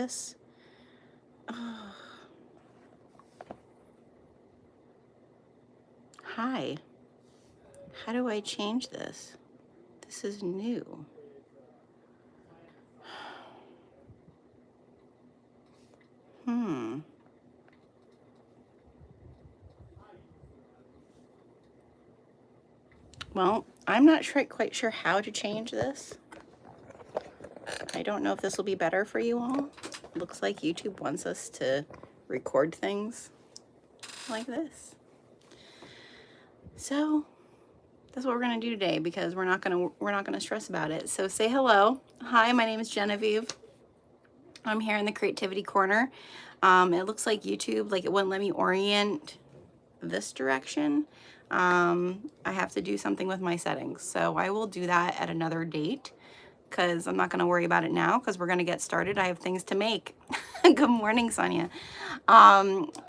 this? Oh. Hi. How do I change this? This is new. Well, I'm not quite sure how to change this. I don't know if this will be better for you all. Looks like YouTube wants us to record things like this. So that's what we're gonna do today, because we're not gonna stress about it. So say hello. Hi, my name is Genevieve. I'm here in the creativity corner. It looks like YouTube, like it wouldn't let me orient this direction. I have to do something with my settings, so I will do that at another date, because I'm not going to worry about it now, because we're going to get started. I have things to make. Good morning, Sonia.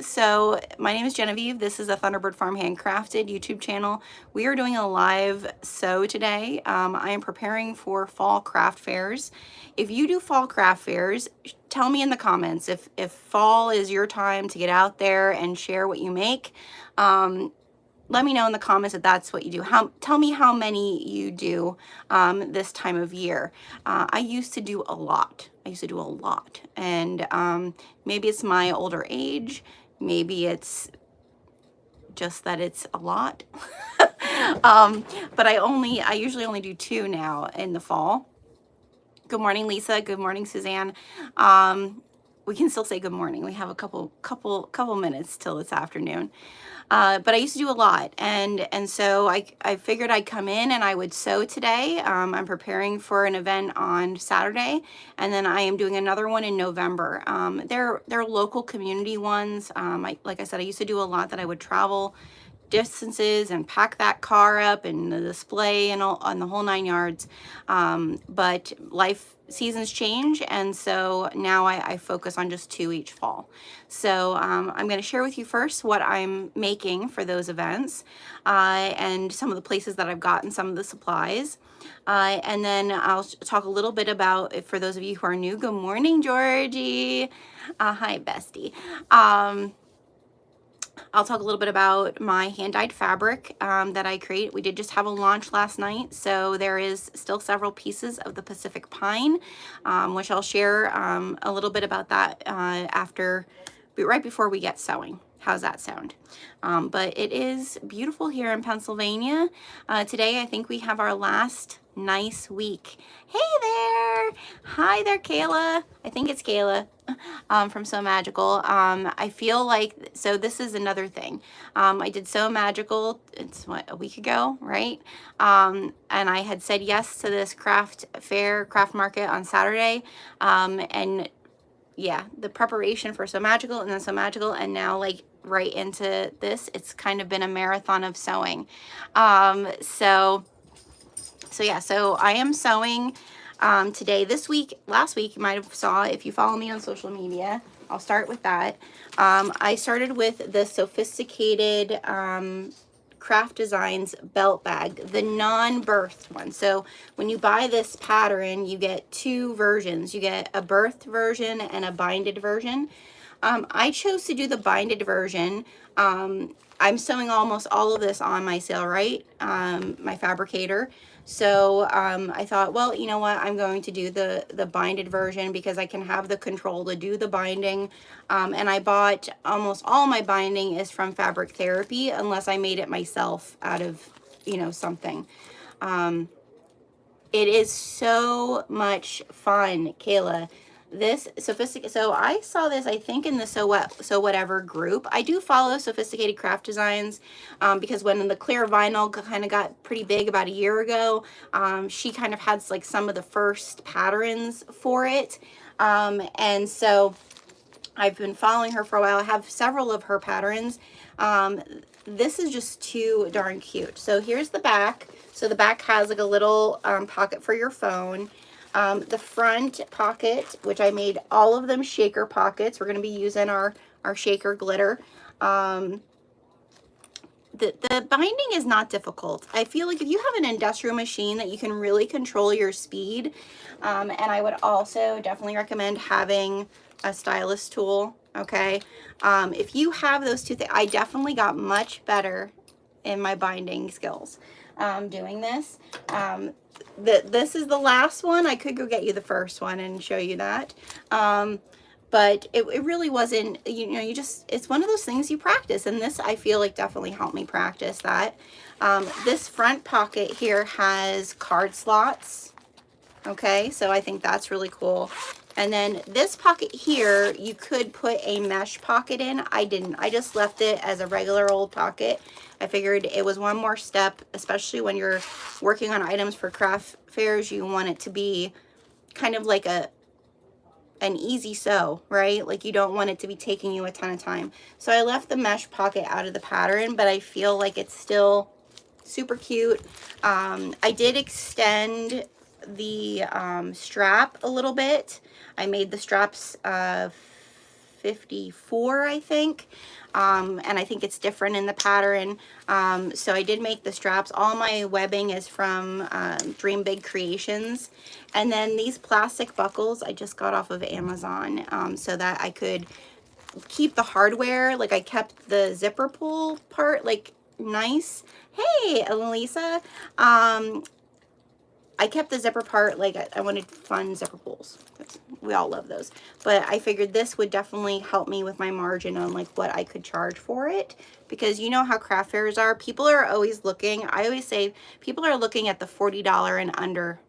So my name is Genevieve. This is a Thunderbird Farm Handcrafted YouTube channel. We are doing a live sew today. I am preparing for fall craft fairs. If you do fall craft fairs, tell me in the comments if fall is your time to get out there and share what you make. Let me know in the comments if that's what you do. Tell me how many you do this time of year. I used to do a lot. And maybe it's my older age. Maybe it's just that it's a lot. But I usually only do 2 now in the fall. Good morning, Lisa. Good morning, Suzanne. We can still say good morning. We have a couple minutes till this afternoon. But I used to do a lot, and so I figured I'd come in and I would sew today. I'm preparing for an event on Saturday, and then I am doing another one in November. They're local community ones. Like I said, I used to do a lot that I would travel distances and pack that car up and the display and all on the whole 9 yards. But life seasons change, and so now I focus on just 2 each fall. So I'm going to share with you first what I'm making for those events, and some of the places that I've gotten some of the supplies. And then I'll talk a little bit about, for those of you who are new, good morning, Georgie. Hi, bestie. I'll talk a little bit about my hand-dyed fabric that I create. We did just have a launch last night, so there is still several pieces of the Pacific Pine, which I'll share a little bit about that right before we get sewing. How's that sound? But it is beautiful here in Pennsylvania. Today, I think we have our last nice week. Hey there! Hi there, Kayla. I think it's Kayla from Sew Magical. I feel like, so this is another thing. I did Sew Magical, it's what, a week ago, right? And I had said yes to this craft market on Saturday. And yeah, the preparation for Sew Magical and then Sew Magical, and now like right into this, it's kind of been a marathon of sewing. So yeah, so I am sewing today. This week, last week, you might have saw, if you follow me on social media, I'll start with that. I started with the Sophisticated Craft Designs belt bag, the non-birthed one. So when you buy this pattern, you get 2 versions. You get a birthed version and a binded version. I chose to do the binded version. I'm sewing almost all of this on my Sailrite, my fabricator. So I thought, well, you know what, I'm going to do the binded version because I can have the control to do the binding. And I bought almost all my binding is from Fabric Therapy, unless I made it myself out of, you know, something. It is so much fun, Kayla. This sophisticated, so I saw this, I think, in the Sew Whatever group. I do follow Sophisticated Craft Designs because when the clear vinyl kind of got pretty big about a year ago, she kind of had like some of the first patterns for it. And so I've been following her for a while. I have several of her patterns. This is just too darn cute. So here's the back. So the back has like a little pocket for your phone. The front pocket, which I made all of them shaker pockets. We're going to be using our shaker glitter. The binding is not difficult. I feel like if you have an industrial machine that you can really control your speed, and I would also definitely recommend having a stylus tool, okay? If you have those two things, I definitely got much better in my binding skills doing this. This is the last one. I could go get you the first one and show you that. But it really wasn't, you know, it's one of those things you practice, and this I feel like definitely helped me practice that. This front pocket here has card slots, okay, so I think that's really cool. And then this pocket here, you could put a mesh pocket in. I didn't. I just left it as a regular old pocket. I figured it was one more step, especially when you're working on items for craft fairs. You want it to be kind of like an easy sew, right? Like you don't want it to be taking you a ton of time. So I left the mesh pocket out of the pattern, but I feel like it's still super cute. I did extend the strap a little bit. I made the straps 54, I think, and I think it's different in the pattern. So I did make the straps. All my webbing is from Dream Big Creations. And then these plastic buckles I just got off of Amazon, so that I could keep the hardware. Like I kept the zipper pull part like nice. Hey, Elisa. I kept the zipper part, like I wanted fun zipper pulls. We all love those. But I figured this would definitely help me with my margin on like what I could charge for it. Because you know how craft fairs are. People are always looking. I always say people are looking at the $40 and under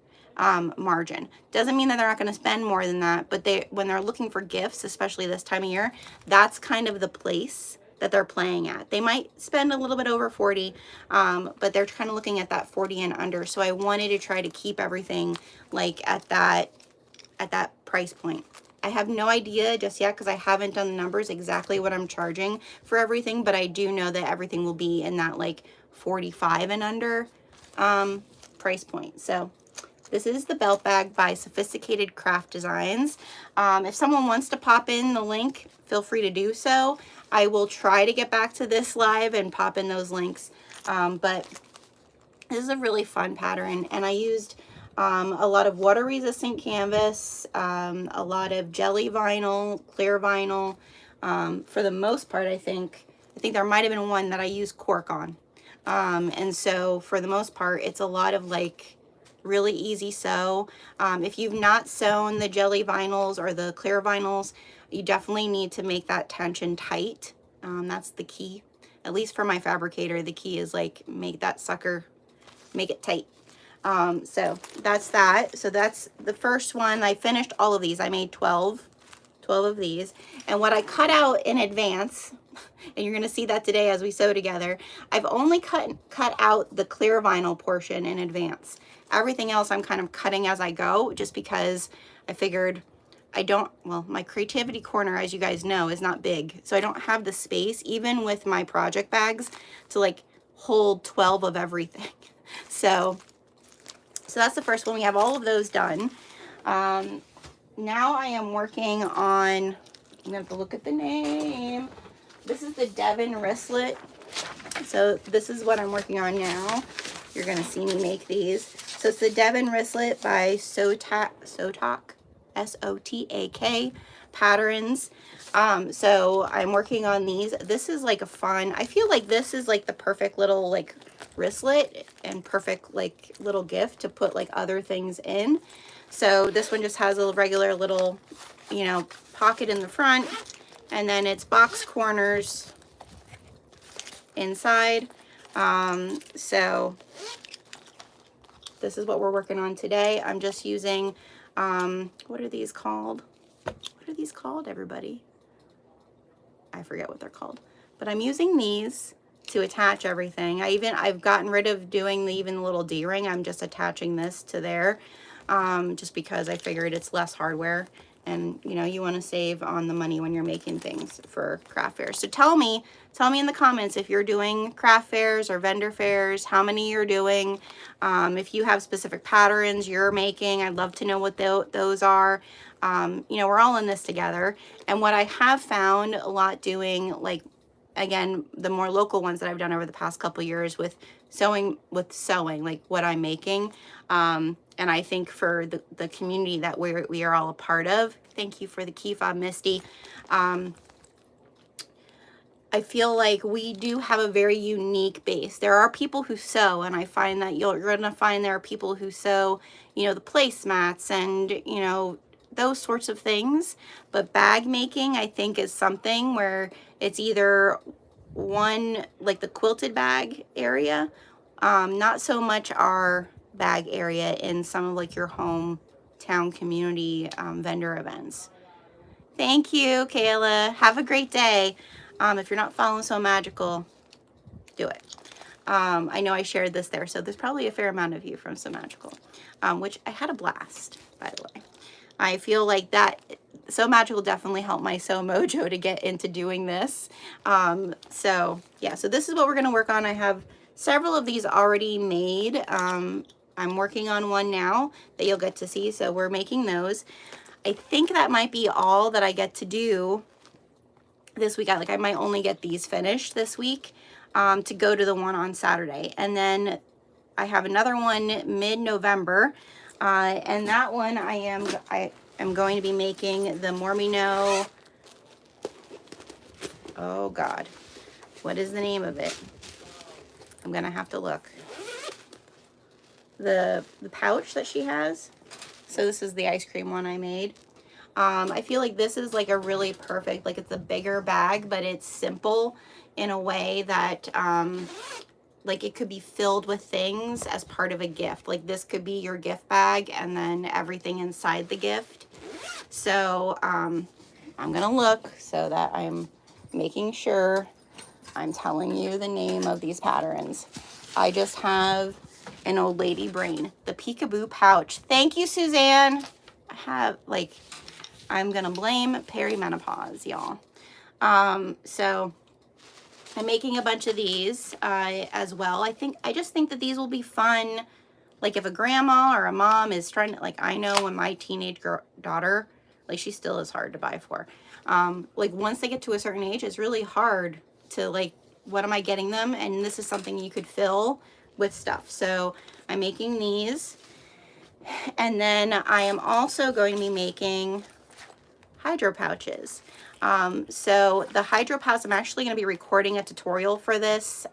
margin. Doesn't mean that they're not going to spend more than that. But when they're looking for gifts, especially this time of year, that's kind of the place that they're playing at. They might spend a little bit over 40, but they're kind of looking at that 40 and under. So I wanted to try to keep everything like at that price point. I have no idea just yet because I haven't done the numbers exactly what I'm charging for everything, but I do know that everything will be in that like 45 and under price point. So this is the belt bag by Sophisticated Craft Designs. If someone wants to pop in the link, feel free to do so. I will try to get back to this live and pop in those links. But this is a really fun pattern, and I used a lot of water resistant canvas, a lot of jelly vinyl, clear vinyl. For the most part, I think there might have been one that I used cork on. And so for the most part, it's a lot of like really easy sew. If you've not sewn the jelly vinyls or the clear vinyls, you definitely need to make that tension tight. That's the key. At least for my fabricator, the key is like make that sucker, make it tight. So that's that. So that's the first one. I finished all of these. I made 12 of these. And what I cut out in advance, and you're going to see that today as we sew together, I've only cut out the clear vinyl portion in advance. Everything else I'm kind of cutting as I go, just because I figured my creativity corner, as you guys know, is not big. So I don't have the space, even with my project bags, to like hold 12 of everything. So that's the first one. We have all of those done. Now I am working on, I'm gonna have to look at the name. This is the Devon wristlet. So this is what I'm working on now. You're gonna see me make these. So it's the Devon wristlet by Sotak, S-O-T-A-K patterns. So I'm working on these. This is like a fun, I feel like this is like the perfect little like wristlet and perfect like little gift to put like other things in. So this one just has a regular little, you know, pocket in the front, and then it's box corners inside. So this is what we're working on today. I'm just using, what are these called? What are these called, everybody? I forget what they're called. But I'm using these to attach everything. I've gotten rid of doing even the little D-ring. I'm just attaching this to there, just because I figured it's less hardware. And you know, you want to save on the money when you're making things for craft fairs. So tell me in the comments if you're doing craft fairs or vendor fairs, how many you're doing. If you have specific patterns you're making, I'd love to know what those are. You know, we're all in this together. And what I have found a lot doing, like, again, the more local ones that I've done over the past couple years with sewing, like what I'm making. And I think for the community that we are all a part of, thank you for the key fob, Misty. I feel like we do have a very unique base. There are people who sew, and I find that you're going to find there are people who sew, you know, the placemats and, you know, those sorts of things. But bag making, I think, is something where it's either one, like the quilted bag area, not so much our bag area in some of like your hometown community vendor events. Thank you, Kayla. Have a great day. If you're not following So Magical, do it. I know I shared this there, so there's probably a fair amount of you from So Magical, which I had a blast, by the way. I feel like that So Magical definitely helped my Sew Mojo to get into doing this. So yeah, so this is what we're going to work on. I have several of these already made. I'm working on one now that you'll get to see, so we're making those. I think that might be all that I get to do this week. I might only get these finished this week to go to the one on Saturday. And then I have another one mid-November. And that one I am going to be making the Mormino. Oh God, what is the name of it? I'm gonna have to look. The pouch that she has. So this is the ice cream one I made. I feel like this is like a really perfect, like it's a bigger bag, but it's simple in a way that like it could be filled with things as part of a gift. Like this could be your gift bag and then everything inside the gift. So I'm gonna look so that I'm making sure I'm telling you the name of these patterns. I just have an old lady brain. The Peekaboo pouch. Thank you, Suzanne. I have like, I'm gonna blame perimenopause, y'all. So I'm making a bunch of these as well. I just think that these will be fun. Like if a grandma or a mom is trying to, like I know when my teenage daughter, like she still is hard to buy for. Like once they get to a certain age, it's really hard to like, what am I getting them? And this is something you could fill with stuff. So I'm making these. And then I am also going to be making hydro pouches. So the hydro pouch, I'm actually going to be recording a tutorial for this.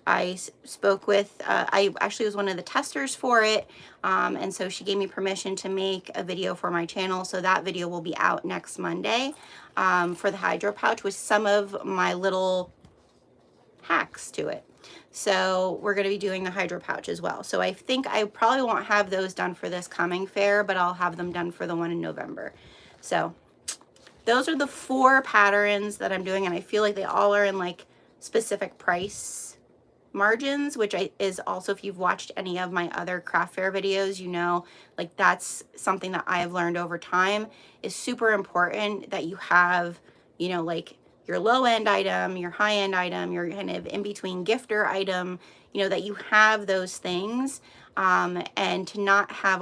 I spoke with, I actually was one of the testers for it. And so she gave me permission to make a video for my channel. So that video will be out next Monday for the hydro pouch with some of my little hacks to it. So we're going to be doing the hydro pouch as well. So I think I probably won't have those done for this coming fair, but I'll have them done for the one in November. So those are the 4 patterns that I'm doing, and I feel like they all are in like specific price margins, which is also, if you've watched any of my other craft fair videos, you know, like that's something that I've learned over time is super important, that you have, you know, like your low end item, your high end item, your kind of in between gifter item, you know, that you have those things, and to not have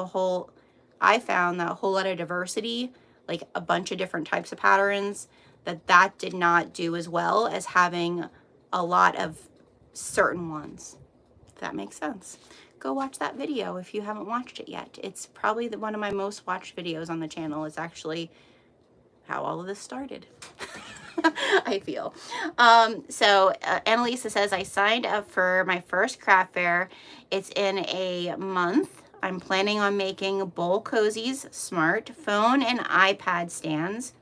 I found that a whole lot of diversity, like a bunch of different types of patterns, that did not do as well as having a lot of certain ones, if that makes sense. Go watch that video if you haven't watched it yet. It's probably one of my most watched videos on the channel. Is actually how all of this started. I feel. So Annalisa says, I signed up for my first craft fair. It's in a month. I'm planning on making bowl cozies, smart, phone and iPad stands.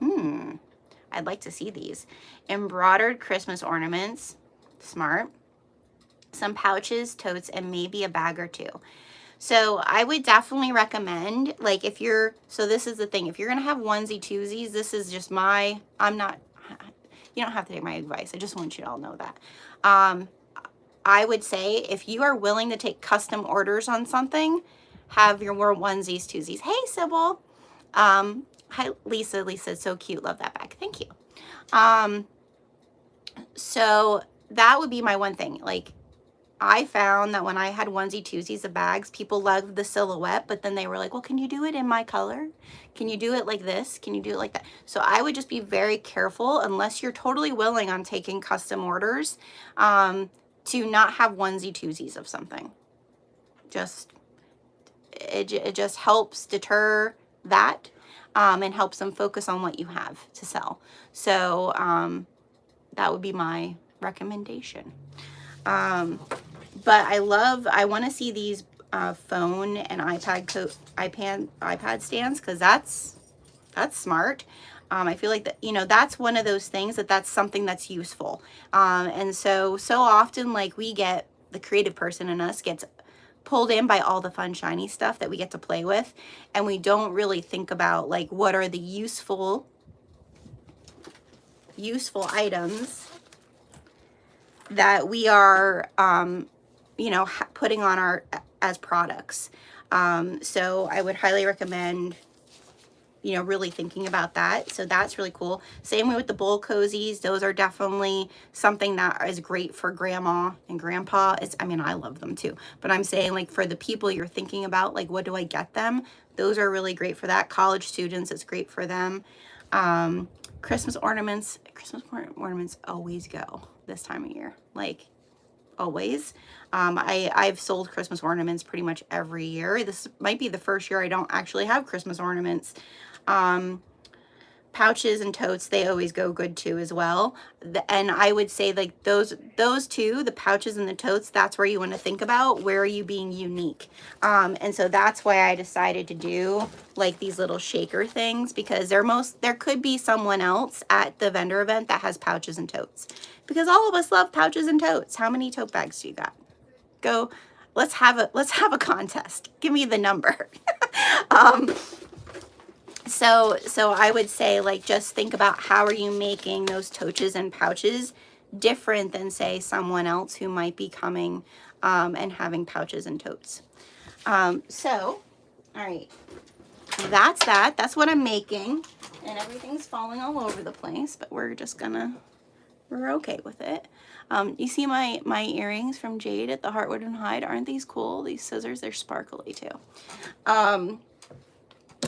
I'd like to see these. Embroidered Christmas ornaments, smart. Some pouches, totes, and maybe a bag or 2. So I would definitely recommend, like if you're, so this is the thing, if you're going to have onesie twosies, this is just you don't have to take my advice. I just want you to all know that. I would say if you are willing to take custom orders on something, have your more onesies, twosies. Hey, Sybil. Hi, Lisa. Lisa's so cute. Love that bag. Thank you. So that would be my one thing. Like, I found that when I had onesie twosies of bags, people loved the silhouette, but then they were like, well, can you do it in my color? Can you do it like this? Can you do it like that? So I would just be very careful, unless you're totally willing on taking custom orders, to not have onesie twosies of something. Just, it just helps deter that, and helps them focus on what you have to sell. So that would be my recommendation. But I want to see these phone and iPad stands, because that's smart. I feel like that, you know, that's one of those things that's something that's useful. And so often, like, we get, the creative person in us gets pulled in by all the fun shiny stuff that we get to play with, and we don't really think about, like, what are the useful items that we are you know, putting on our as products. So I would highly recommend, you know, really thinking about that. So that's really cool. Same way with the bowl cozies. Those are definitely something that is great for grandma and grandpa. I mean, I love them too, but I'm saying, like, for the people you're thinking about, like, what do I get them? Those are really great for that. College students, it's great for them. Christmas ornaments always go this time of year, like, always. I've sold Christmas ornaments pretty much every year. This might be the first year I don't actually have Christmas ornaments. Pouches and totes, they always go good too as well. And I would say, like, those two, the pouches and the totes, that's where you want to think about, where are you being unique. And so that's why I decided to do, like, these little shaker things, because there could be someone else at the vendor event that has pouches and totes, because all of us love pouches and totes. How many tote bags do you got? Go, let's have a contest. Give me the number. So I would say, like, just think about how are you making those totes and pouches different than, say, someone else who might be coming and having pouches and totes. So, all right, that's what I'm making, and everything's falling all over the place, but we're okay with it. You see my earrings from Jade at the Heartwood and Hyde? Aren't these cool? These scissors, they're sparkly too.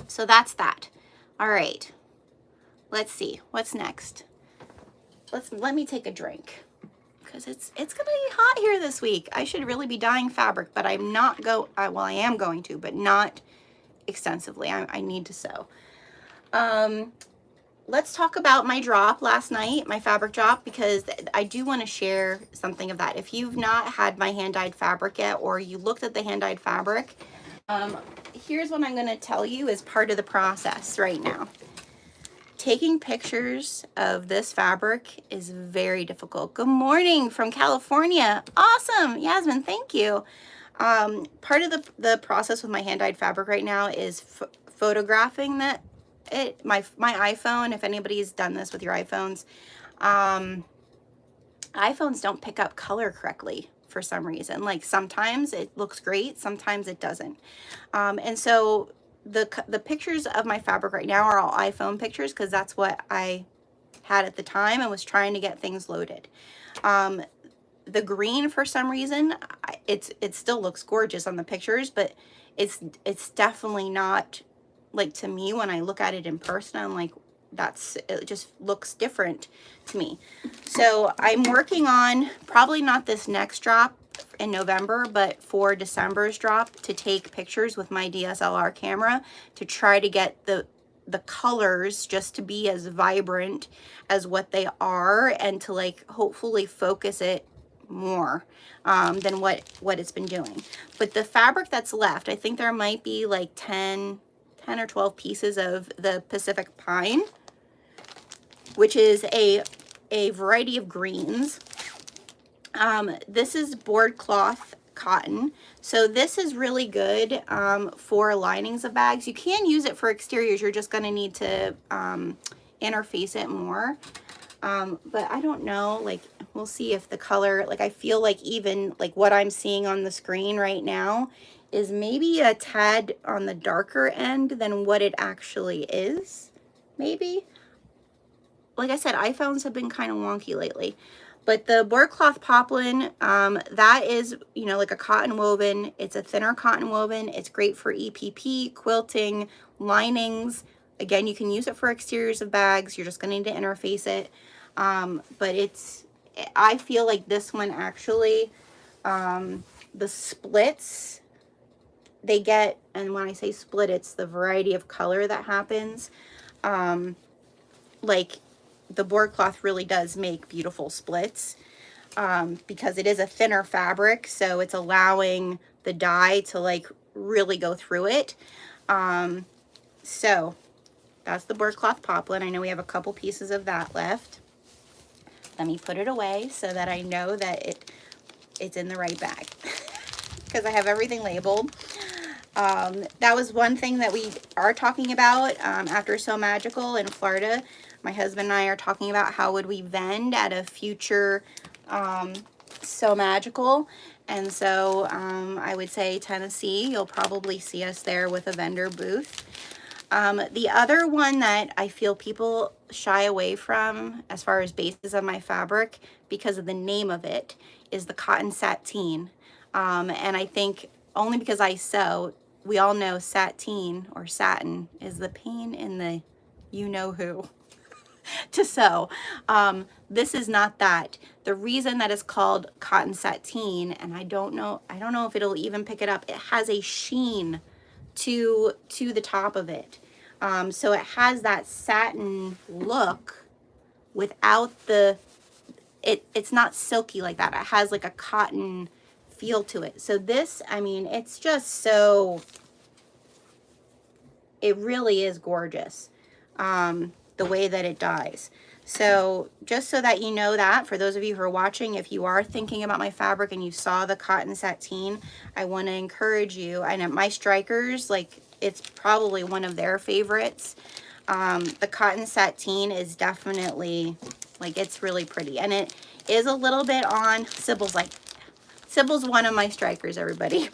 So that's that. All right, let's see what's next. Let me take a drink, because it's gonna be hot here this week. I should really be dyeing fabric, but I'm not well, I am going to, but not extensively. I need to sew. Let's talk about my drop last night, my fabric drop, because I do want to share something of that. If you've not had my hand-dyed fabric yet, or you looked at the hand-dyed fabric, here's what I'm going to tell you is part of the process right now. Taking pictures of this fabric is very difficult. Good morning from California. Awesome. Yasmin, thank you. Part of the process with my hand-dyed fabric right now is photographing my iPhone. If anybody's done this with your iPhones, iPhones don't pick up color correctly for some reason. Like, sometimes it looks great, sometimes it doesn't. And so the pictures of my fabric right now are all iPhone pictures, because that's what I had at the time and was trying to get things loaded. The green, for some reason, it still looks gorgeous on the pictures, but it's definitely not, like, to me, when I look at it in person, I'm like, it just looks different to me. So I'm working on, probably not this next drop in November, but for December's drop, to take pictures with my DSLR camera to try to get the colors just to be as vibrant as what they are, and to, like, hopefully focus it more than what it's been doing. But the fabric that's left, I think there might be like 10 or 12 pieces of the Pacific Pine, which is a variety of greens. This is board cloth cotton. So this is really good for linings of bags. You can use it for exteriors. You're just going to need to interface it more. But I don't know, like, we'll see if the color, like, I feel like even like what I'm seeing on the screen right now is maybe a tad on the darker end than what it actually is, maybe. Like I said, iPhones have been kind of wonky lately. But the boardcloth poplin, that is, you know, like a cotton woven. It's a thinner cotton woven. It's great for EPP, quilting, linings. Again, you can use it for exteriors of bags. You're just going to need to interface it. But it's, I feel like this one actually, the splits they get, and when I say split, it's the variety of color that happens. Like the board cloth really does make beautiful splits, because it is a thinner fabric, so it's allowing the dye to like really go through it. So that's the board cloth poplin. I know we have a couple pieces of that left. Let me put it away so that I know that it's in the right bag, because I have everything labeled. That was one thing that we are talking about after So Magical in Florida. My husband and I are talking about how would we vend at a future So Magical. And so I would say Tennessee, you'll probably see us there with a vendor booth. The other one that I feel people shy away from as far as bases of my fabric because of the name of it is the cotton sateen. And I think only because I sew, we all know sateen or satin is the pain in the you-know-who to sew. This is not that. The reason that it's called cotton sateen, and I don't know if it'll even pick it up, it has a sheen to the top of it. So it has that satin look without the, it's not silky like that. It has like a cotton feel to it. So this, I mean, it's just so, it really is gorgeous, the way that it dyes. So just so that you know that, for those of you who are watching, if you are thinking about my fabric and you saw the cotton sateen, I want to encourage you. I know my strikers, like, it's probably one of their favorites. The cotton sateen is definitely, like, it's really pretty. And it is a little bit on, Sybil's one of my strikers, everybody.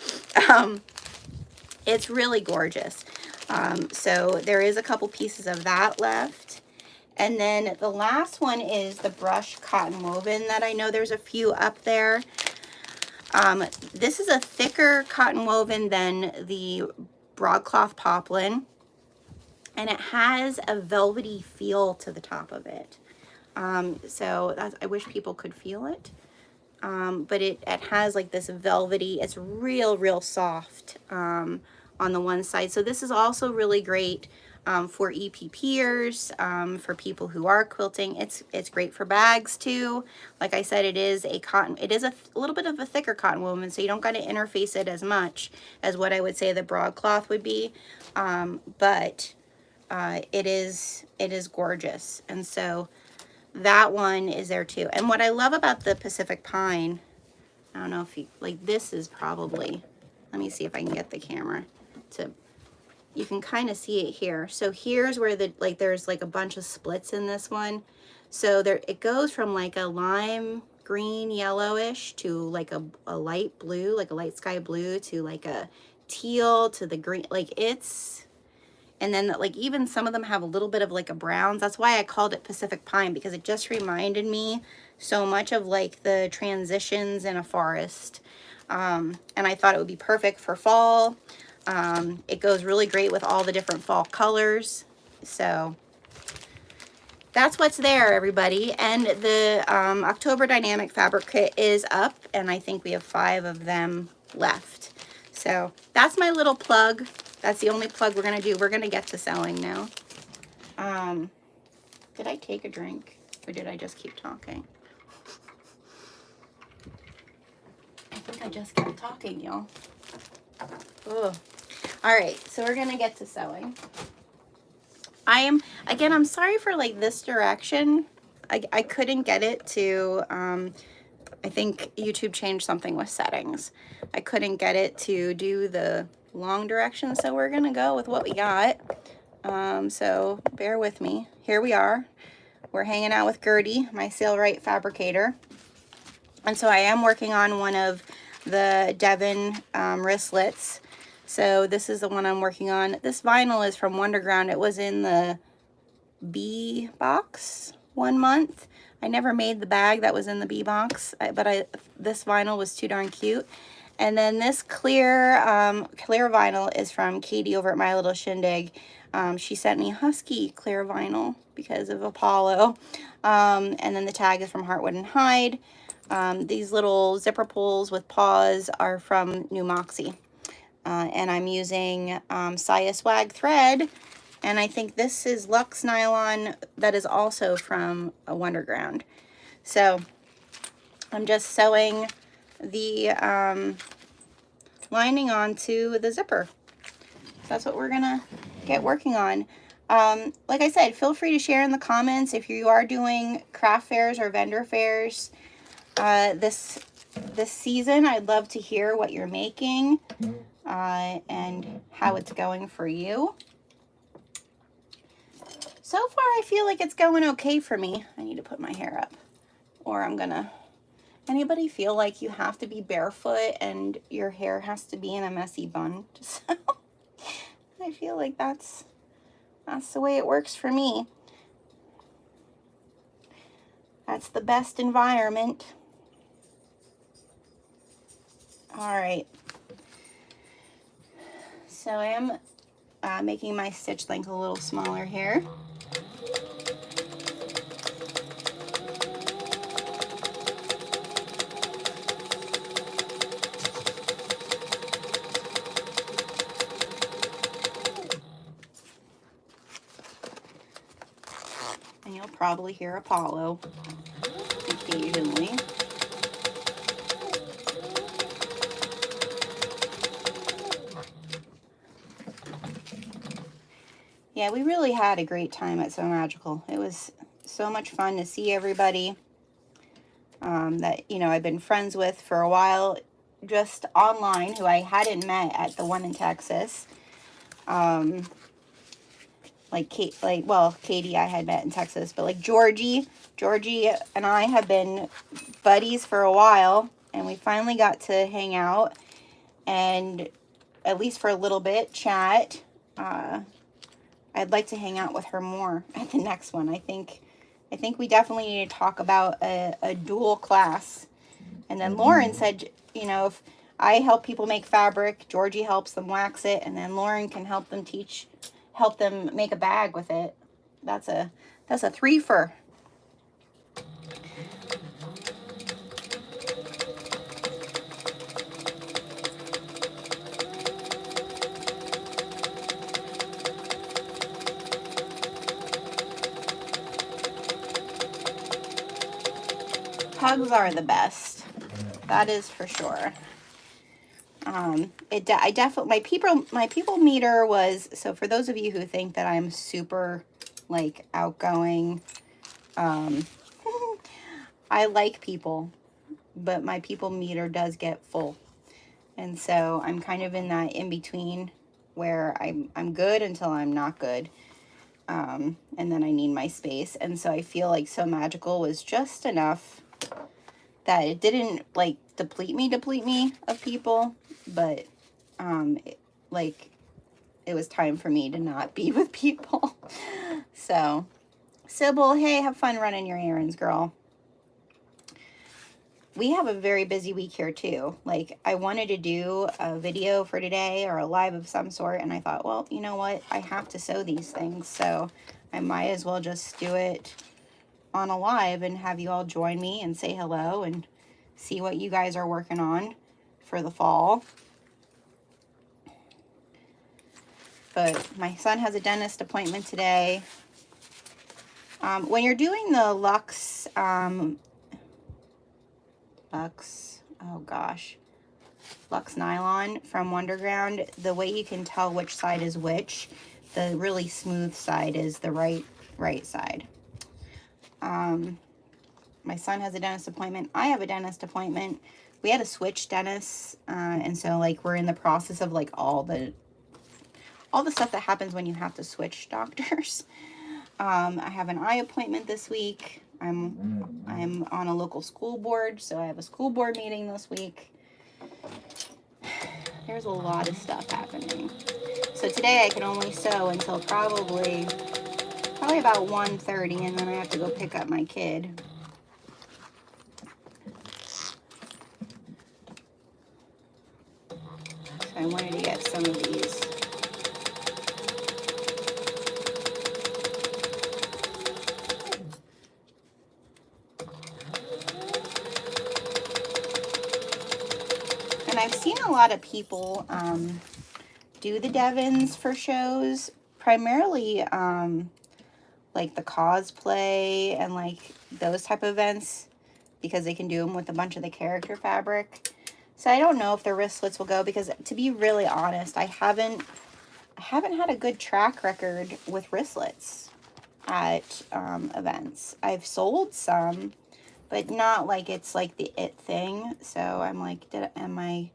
It's really gorgeous. So there is a couple pieces of that left. And then the last one is the brush cotton woven that I know there's a few up there. This is a thicker cotton woven than the broadcloth poplin, and it has a velvety feel to the top of it. So that's, I wish people could feel it. But it has like this velvety, it's real soft on the one side. So this is also really great for EPPers, for people who are quilting. It's great for bags too. Like I said, it is a little bit of a thicker cotton woven, so you don't got to interface it as much as what I would say the broadcloth would be. But it is gorgeous. And so that one is there too. And what I love about the Pacific Pine, I don't know if you, like, this is probably, let me see if I can get the camera to, you can kind of see it here. So here's where the, like, there's like a bunch of splits in this one. So there, it goes from like a lime green yellowish to like a light blue, like a light sky blue, to like a teal, to the green, like it's, and then like even some of them have a little bit of like a browns. That's why I called it Pacific Pine, because it just reminded me so much of like the transitions in a forest. And I thought it would be perfect for fall. It goes really great with all the different fall colors. So that's what's there, everybody. And the October Dynamic Fabric Kit is up, and I think we have 5 of them left. So that's my little plug. That's the only plug we're going to do. We're going to get to sewing now. Did I take a drink, or did I just keep talking? I think I just kept talking, y'all. Ugh. All right, so we're going to get to sewing. I'm sorry for like this direction. I couldn't get it to, I think YouTube changed something with settings. I couldn't get it to do the long direction, so we're gonna go with what we got. So bear with me. Here we are. We're hanging out with Gertie, my Sailrite fabricator. And so I am working on one of the Devon wristlets. So this is the one I'm working on. This vinyl is from Wonderground. It was in the B box 1 month. I never made the bag that was in the bee box, but this vinyl was too darn cute. And then this clear vinyl is from Katie over at My Little Shindig. She sent me Husky clear vinyl because of Apollo. And then the tag is from Heartwood and Hyde. These little zipper pulls with paws are from New Moxie. And I'm using Saya Swag thread. And I think this is Luxe nylon that is also from a Wonderground. So I'm just sewing the lining onto the zipper. So that's what we're gonna get working on. Like I said, feel free to share in the comments if you are doing craft fairs or vendor fairs this season. I'd love to hear what you're making and how it's going for you. So far, I feel like it's going okay for me. I need to put my hair up, or I'm gonna... Anybody feel like you have to be barefoot and your hair has to be in a messy bun? I feel like that's the way it works for me. That's the best environment. All right. So I am making my stitch length a little smaller here. And you'll probably hear Apollo occasionally. Yeah, we really had a great time at So Magical. It was so much fun to see everybody that, you know, I've been friends with for a while, just online, who I hadn't met at the one in Texas. Katie I had met in Texas, but like Georgie and I have been buddies for a while, and we finally got to hang out and, at least for a little bit, chat. I'd like to hang out with her more at the next one. I think we definitely need to talk about a dual class. And then Lauren said, you know, if I help people make fabric, Georgie helps them wax it, and then Lauren can help them make a bag with it. That's a threefer. Hugs are the best. That is for sure. My people meter was, so for those of you who think that I'm super like outgoing, I like people, but my people meter does get full. And so I'm kind of in that in between where I'm good until I'm not good. And then I need my space. And so I feel like So Magical was just enough that it didn't like deplete me of people, but it was time for me to not be with people. So Sybil, hey, have fun running your errands, girl. We have a very busy week here too. Like, I wanted to do a video for today or a live of some sort, and I thought, well, you know what, I have to sew these things, so I might as well just do it on a live and have you all join me and say hello and see what you guys are working on for the fall. But my son has a dentist appointment today. When you're doing the Luxe nylon from Wonderground, the way you can tell which side is which, the really smooth side is the right side. My son has a dentist appointment. I have a dentist appointment. We had to switch dentists, and so like we're in the process of like all the stuff that happens when you have to switch doctors. I have an eye appointment this week. I'm on a local school board, so I have a school board meeting this week. There's a lot of stuff happening. So today I can only sew until probably about 1:30, and then I have to go pick up my kid. I wanted to get some of these. And I've seen a lot of people do the Devons for shows, primarily like the cosplay and like those type of events, because they can do them with a bunch of the character fabric. So I don't know if the wristlets will go, because to be really honest, I haven't had a good track record with wristlets at events. I've sold some, but not like it's like the it thing. So I'm like, did I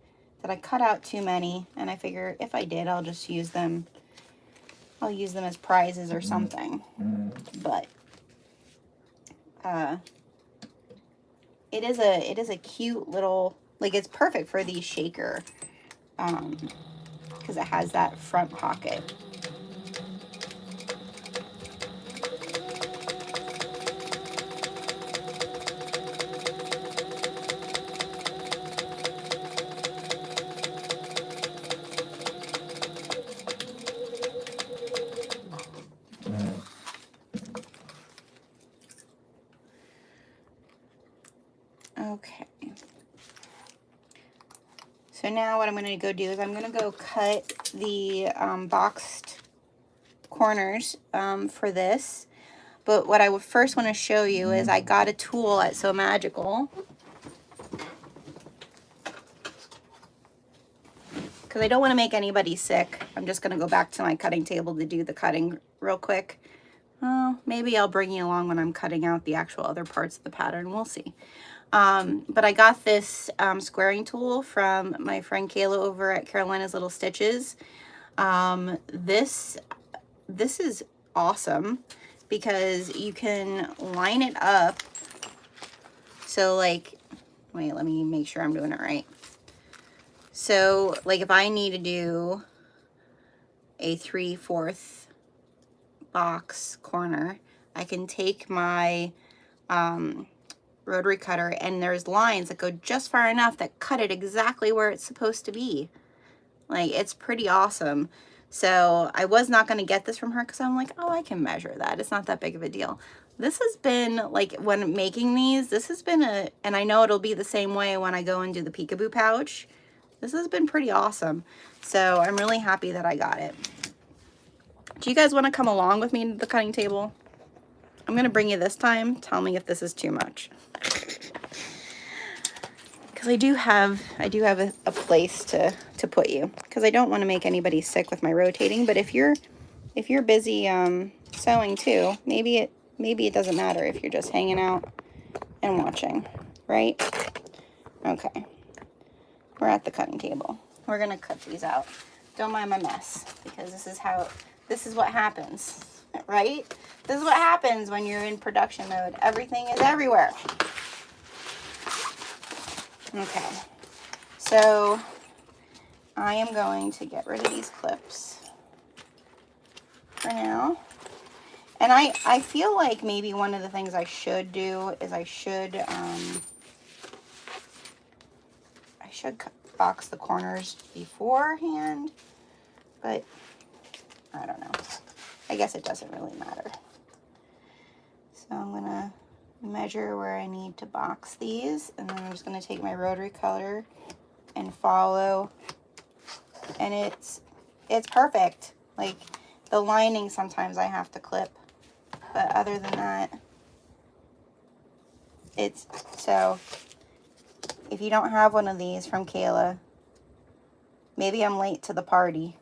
cut out too many? And I figure if I did, I'll just use them. I'll use them as prizes or something. But it is a cute little, like, it's perfect for the shaker, because it has that front pocket. Okay. So now what I'm going to go do is I'm going to go cut the boxed corners for this. But what I would first want to show you is I got a tool at So Magical, because I don't want to make anybody sick. I'm just going to go back to my cutting table to do the cutting real quick. Well, maybe I'll bring you along when I'm cutting out the actual other parts of the pattern. We'll see. But I got this squaring tool from my friend Kayla over at Carolina's Little Stitches. This is awesome because you can line it up. So like, wait, let me make sure I'm doing it right. So like if I need to do a 3/4 box corner, I can take my rotary cutter, and there's lines that go just far enough that cut it exactly where it's supposed to be. Like, it's pretty awesome. So I was not going to get this from her because I'm like, oh, I can measure that. It's not that big of a deal. This has been, like, when making these, this has been and I know it'll be the same way when I go and do the peekaboo pouch. This has been pretty awesome. So I'm really happy that I got it. Do you guys want to come along with me to the cutting table? I'm going to bring you this time. Tell me if this is too much. Because I do have a place to put you. Because I don't want to make anybody sick with my rotating. But if you're busy sewing too, maybe it doesn't matter if you're just hanging out and watching, right? Okay. We're at the cutting table. We're going to cut these out. Don't mind my mess, because this is what happens, right? This is what happens when you're in production mode. Everything is everywhere. Okay, so I am going to get rid of these clips for now. And I feel like maybe one of the things I should do is I should box the corners beforehand, but I don't know. I guess it doesn't really matter. So I'm gonna measure where I need to box these, and then I'm just gonna take my rotary cutter and follow, and it's perfect. Like, the lining sometimes I have to clip, but other than that, it's so. If you don't have one of these from Kayla, maybe I'm late to the party,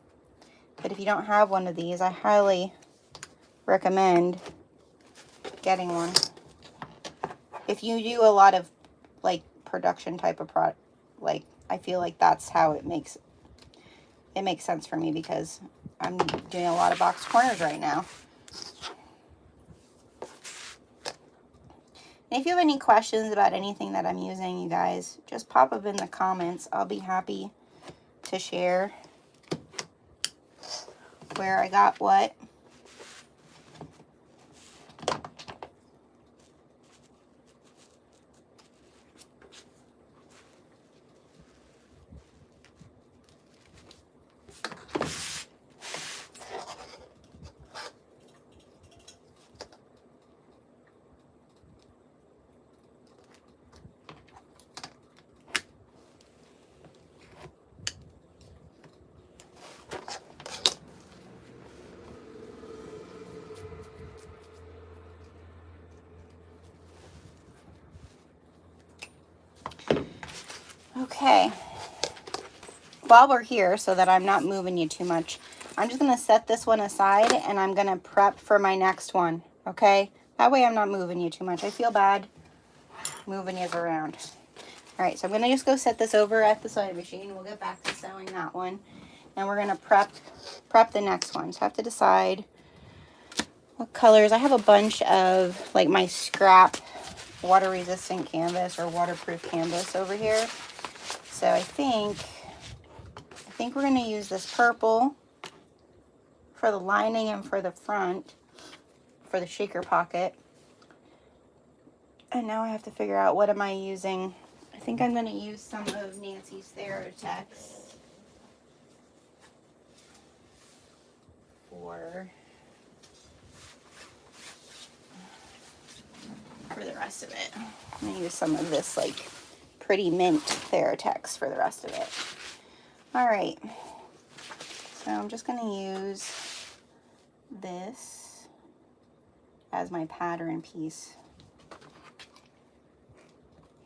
but if you don't have one of these, I highly recommend getting one. If you do a lot of like production type of product, like, I feel like that's how it makes sense for me, because I'm doing a lot of box corners right now. And if you have any questions about anything that I'm using, you guys, just pop up in the comments. I'll be happy to share where I got what. Okay. While we're here, so that I'm not moving you too much, I'm just going to set this one aside and I'm going to prep for my next one, okay? That way I'm not moving you too much. I feel bad moving you around. All right, so I'm going to just go set this over at the sewing machine. We'll get back to sewing that one. And we're going to prep the next one. So I have to decide what colors. I have a bunch of like my scrap water resistant canvas or waterproof canvas over here. So I think we're going to use this purple for the lining and for the front, for the shaker pocket. And now I have to figure out, what am I using? I think I'm going to use some of Nancy's Theratex for the rest of it. I'm going to use some of this like pretty mint Theratex for the rest of it. All right, so I'm just going to use this as my pattern piece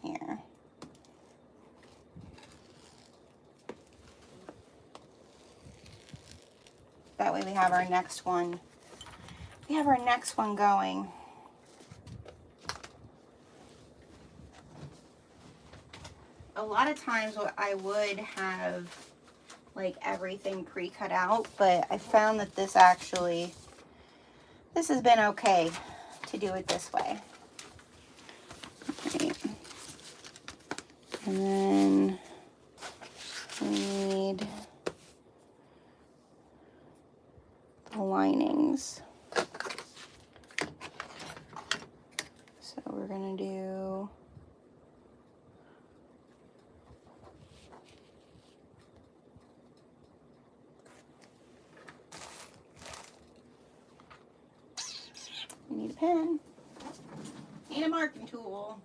here. That way we have our next one. We have our next one going. A lot of times what I would have like everything pre-cut out, but I found that this has been okay to do it this way. Right. And then we need the linings. So we're gonna do we need a pen and a marking tool.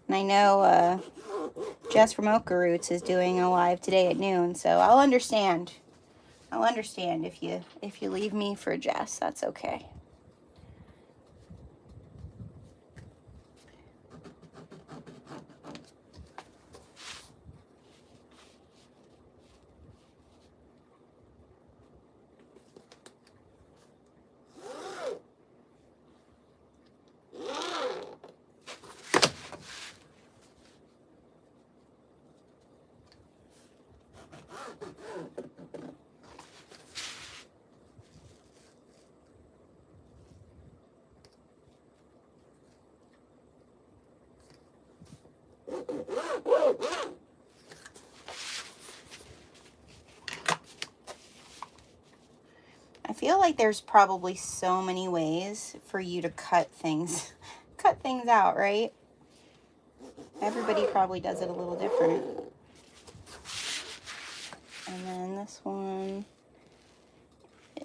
And I know Jess from Oka Roots is doing a live today at noon, so I'll understand. I'll understand if you leave me for Jess. That's okay. I feel like there's probably so many ways for you to cut things out, right? Everybody probably does it a little different. And then this one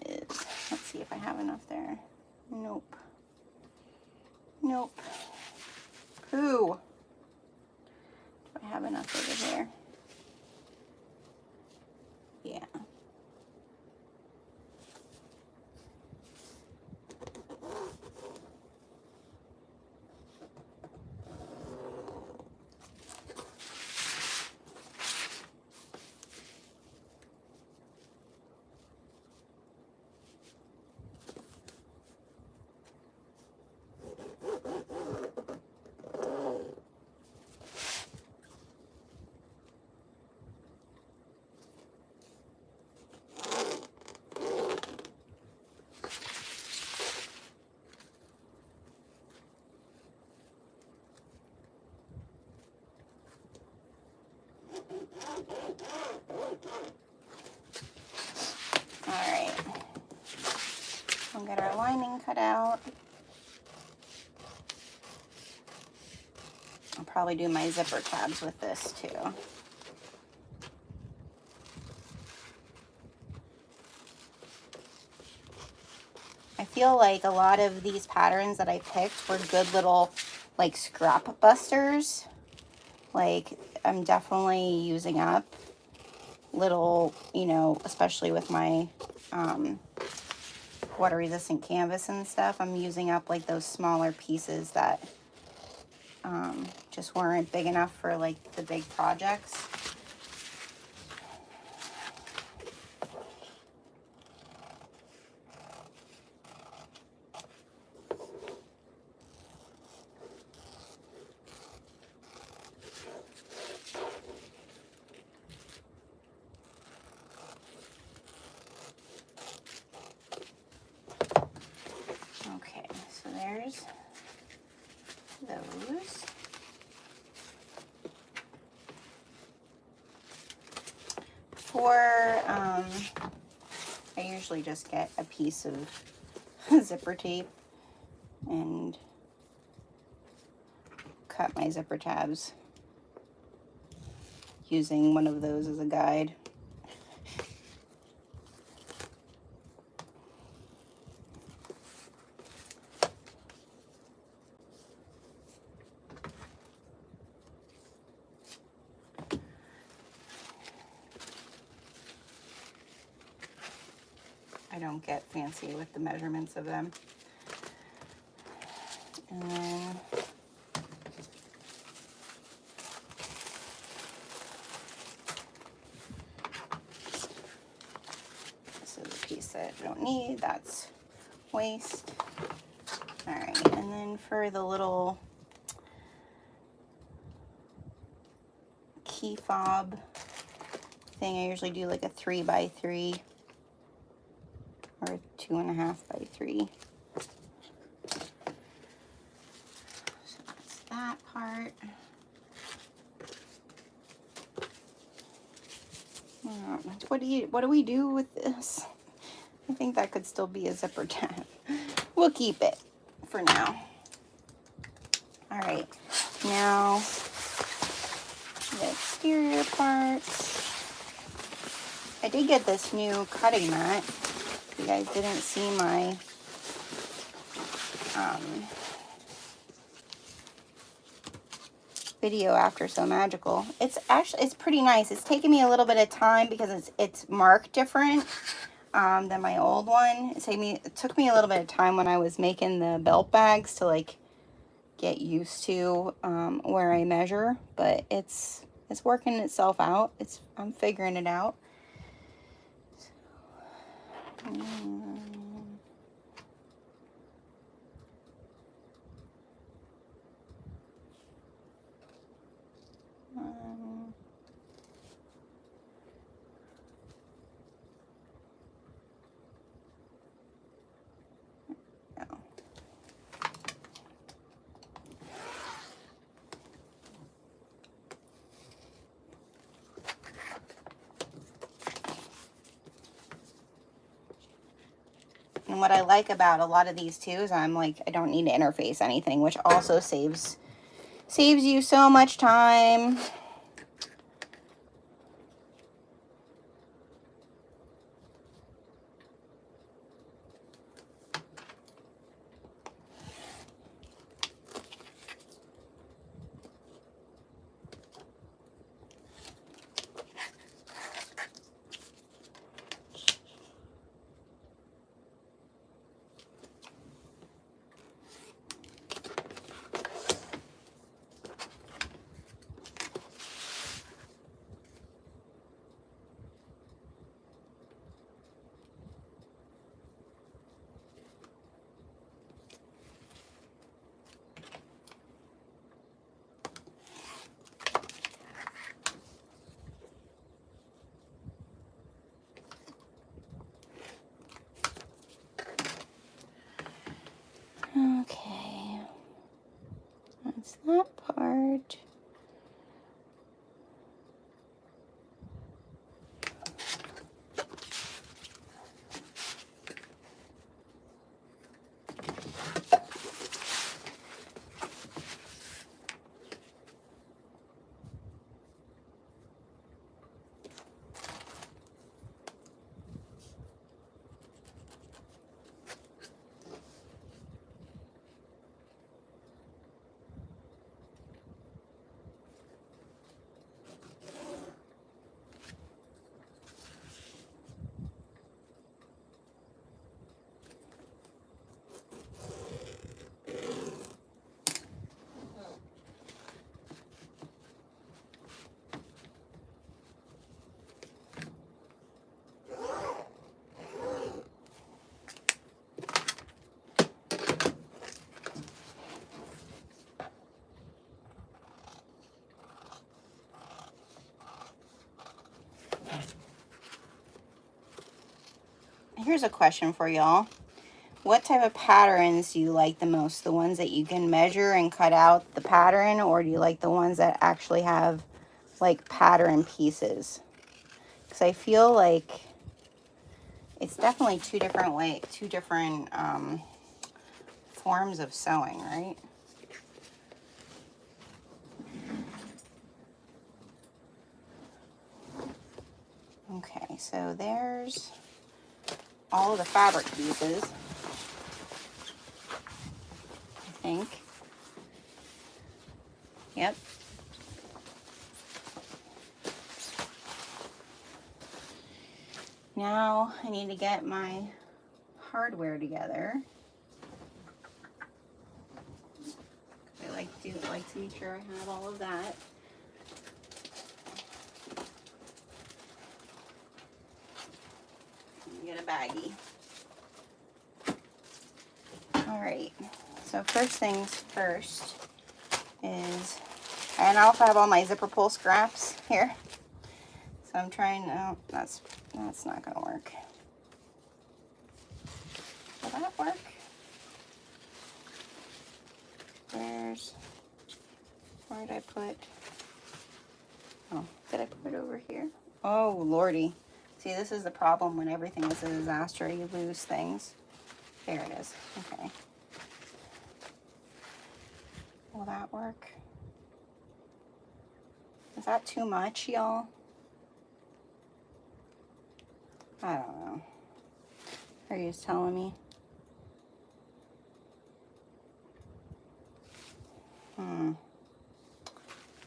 is, let's see if I have enough there. Nope. Nope. Pooh. Do I have enough over here? Yeah. Alright, we'll get our lining cut out. I'll probably do my zipper tabs with this too. I feel like a lot of these patterns that I picked were good little like scrap busters. Like, I'm definitely using up little, you know, especially with my water resistant canvas and stuff, I'm using up like those smaller pieces that just weren't big enough for like the big projects. Okay, so there's those. For, I usually just get a piece of zipper tape and cut my zipper tabs using one of those as a guide. I don't get fancy with the measurements of them. And then this is a piece that I don't need, that's waste. All right, and then for the little key fob thing, I usually do like a 3x3 or 2.5x3. So that's that part. What do we do with this? I think that could still be a zipper tab. We'll keep it for now. All right, now the exterior parts. I did get this new cutting mat. If you guys didn't see my video after So Magical, it's pretty nice. It's taken me a little bit of time because it's marked different than my old one. It took me a little bit of time when I was making the belt bags to like get used to where I measure, but it's working itself out. I'm figuring it out. And what I like about a lot of these too is I don't need to interface anything, which also saves you so much time. Okay, that's that part. Here's a question for y'all. What type of patterns do you like the most? The ones that you can measure and cut out the pattern, or do you like the ones that actually have like pattern pieces? Because I feel like it's definitely two different forms of sewing, right? Okay, so there's all of the fabric pieces, I think. Yep. Now I need to get my hardware together. I like to make sure I have all of that. Get a baggie. All right. So first things first is, and I also have all my zipper pull scraps here. So I'm trying. Oh, that's not gonna work. Will that work? Where did I put? Oh, did I put it over here? Oh, Lordy. See, this is the problem when everything is a disaster. You lose things. There it is. Okay. Will that work? Is that too much, y'all? I don't know. Are you just telling me?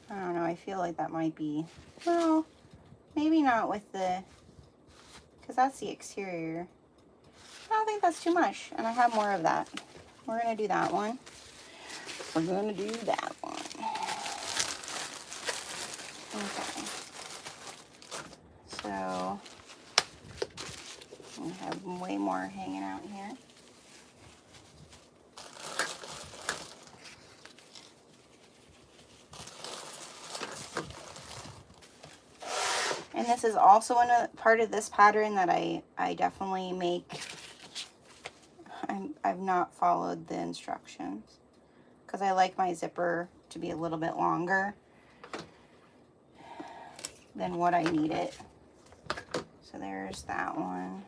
I don't know. I feel like that might be, well, maybe not with the, because that's the exterior. I don't think that's too much, and I have more of that. We're going to do that one. We're going to do that one. Okay. So, we have way more hanging out here. And this is also a part of this pattern that I definitely make. I've not followed the instructions because I like my zipper to be a little bit longer than what I need it. So there's that one.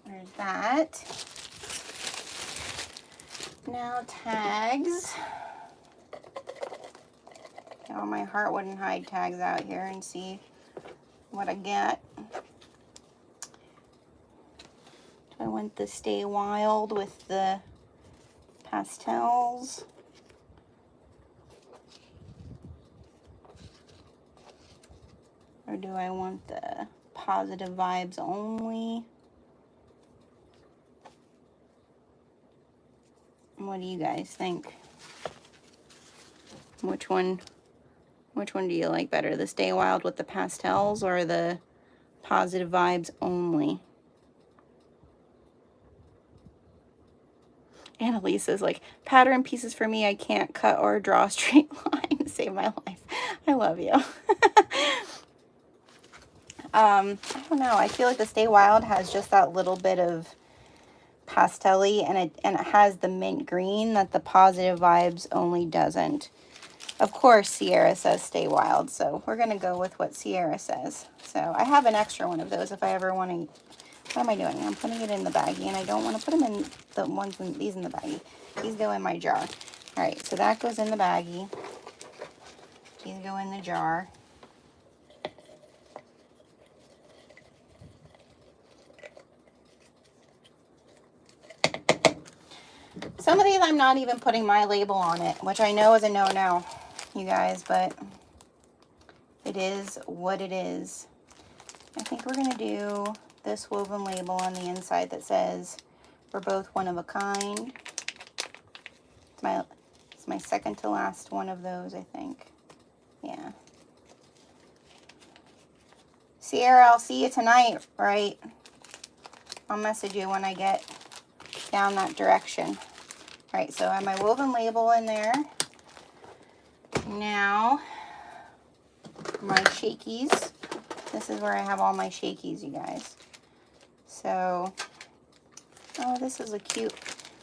There's that. Now tags. Oh, my heart wouldn't hide tags out here and see what I get. Do I want the Stay Wild with the pastels? Or do I want the Positive Vibes Only? What do you guys think? Which one do you like better? The Stay Wild with the pastels or the Positive Vibes Only? Annalisa's like, pattern pieces for me, I can't cut or draw a straight line. Save my life. I love you. I don't know. I feel like the Stay Wild has just that little bit of pastel-y, and it has the mint green that the Positive Vibes Only doesn't. Of course, Sierra says Stay Wild, so we're going to go with what Sierra says. So I have an extra one of those if I ever want to. What am I doing? I'm putting it in the baggie, and I don't want to put them in the ones in these in the baggie. These go in my jar. All right, so that goes in the baggie. These go in the jar. Some of these I'm not even putting my label on it, which I know is a no-no, you guys, but it is what it is. I think we're going to do this woven label on the inside that says, we're both one of a kind. It's my second to last one of those, I think. Yeah. Sierra, I'll see you tonight, right? I'll message you when I get down that direction. All right, so I have my woven label in there. Now, my shakies. This is where I have all my shakies, you guys. So, oh, this is a cute,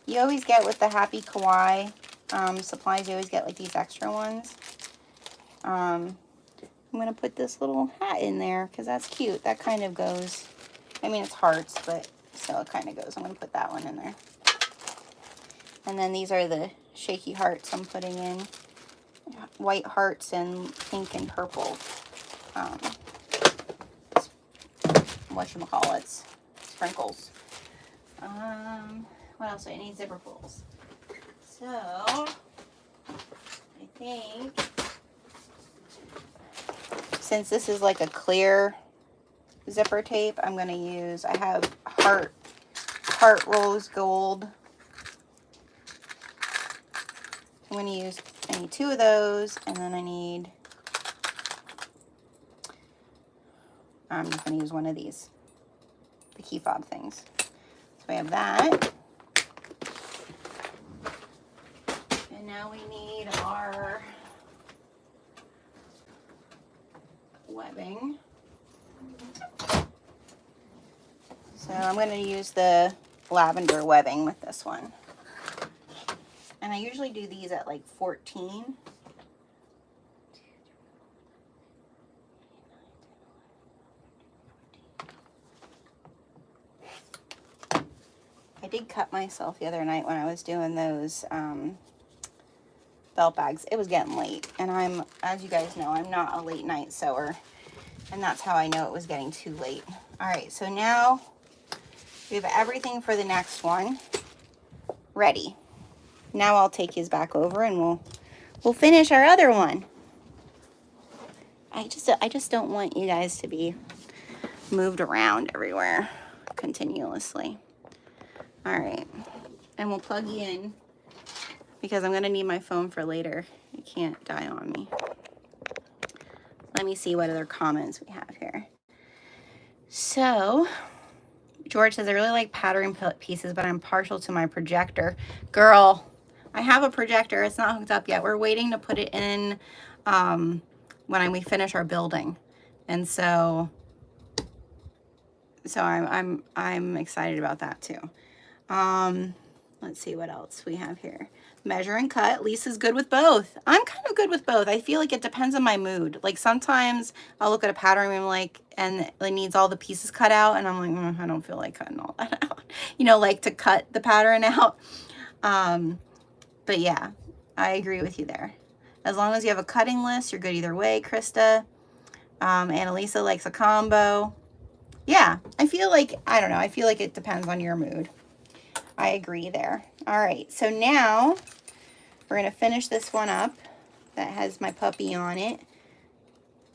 you always get with the Happy Kawaii supplies, you always get like these extra ones. I'm going to put this little hat in there because that's cute. That kind of goes, I mean, it's hearts, but so it kind of goes. I'm going to put that one in there. And then these are the shaky hearts I'm putting in. White hearts and pink and purple. Whatchamacallits. Sprinkles. What else do I need? Zipper pulls. So, I think, since this is like a clear zipper tape, I'm going to use, I have heart rose gold. I'm going to use, I need 2 of those, and then I'm just going to use one of these, the key fob things. So we have that. And now we need our webbing. So I'm going to use the lavender webbing with this one. And I usually do these at like 14. I did cut myself the other night when I was doing those belt bags. It was getting late, and I'm, as you guys know, I'm not a late night sewer, and that's how I know it was getting too late. All right, so now we have everything for the next one ready. Now I'll take his back over and we'll finish our other one. I just don't want you guys to be moved around everywhere continuously. All right, and we'll plug you in because I'm gonna need my phone for later. It can't die on me. Let me see what other comments we have here. So, George says, I really like pattern pieces, but I'm partial to my projector. Girl, I have a projector. It's not hooked up yet. We're waiting to put it in when we finish our building. And so I'm excited about that too. Let's see what else we have here. Measure and cut. Lisa's good with both. I'm kind of good with both. I feel like it depends on my mood. Like sometimes I'll look at a pattern and I'm like, and it needs all the pieces cut out, and I'm like, I don't feel like cutting all that out. You know, like to cut the pattern out. But yeah, I agree with you there. As long as you have a cutting list, you're good either way, Krista. Annalisa likes a combo. Yeah, I feel like, I don't know, I feel like it depends on your mood. I agree there. All right, so now we're going to finish this one up that has my puppy on it.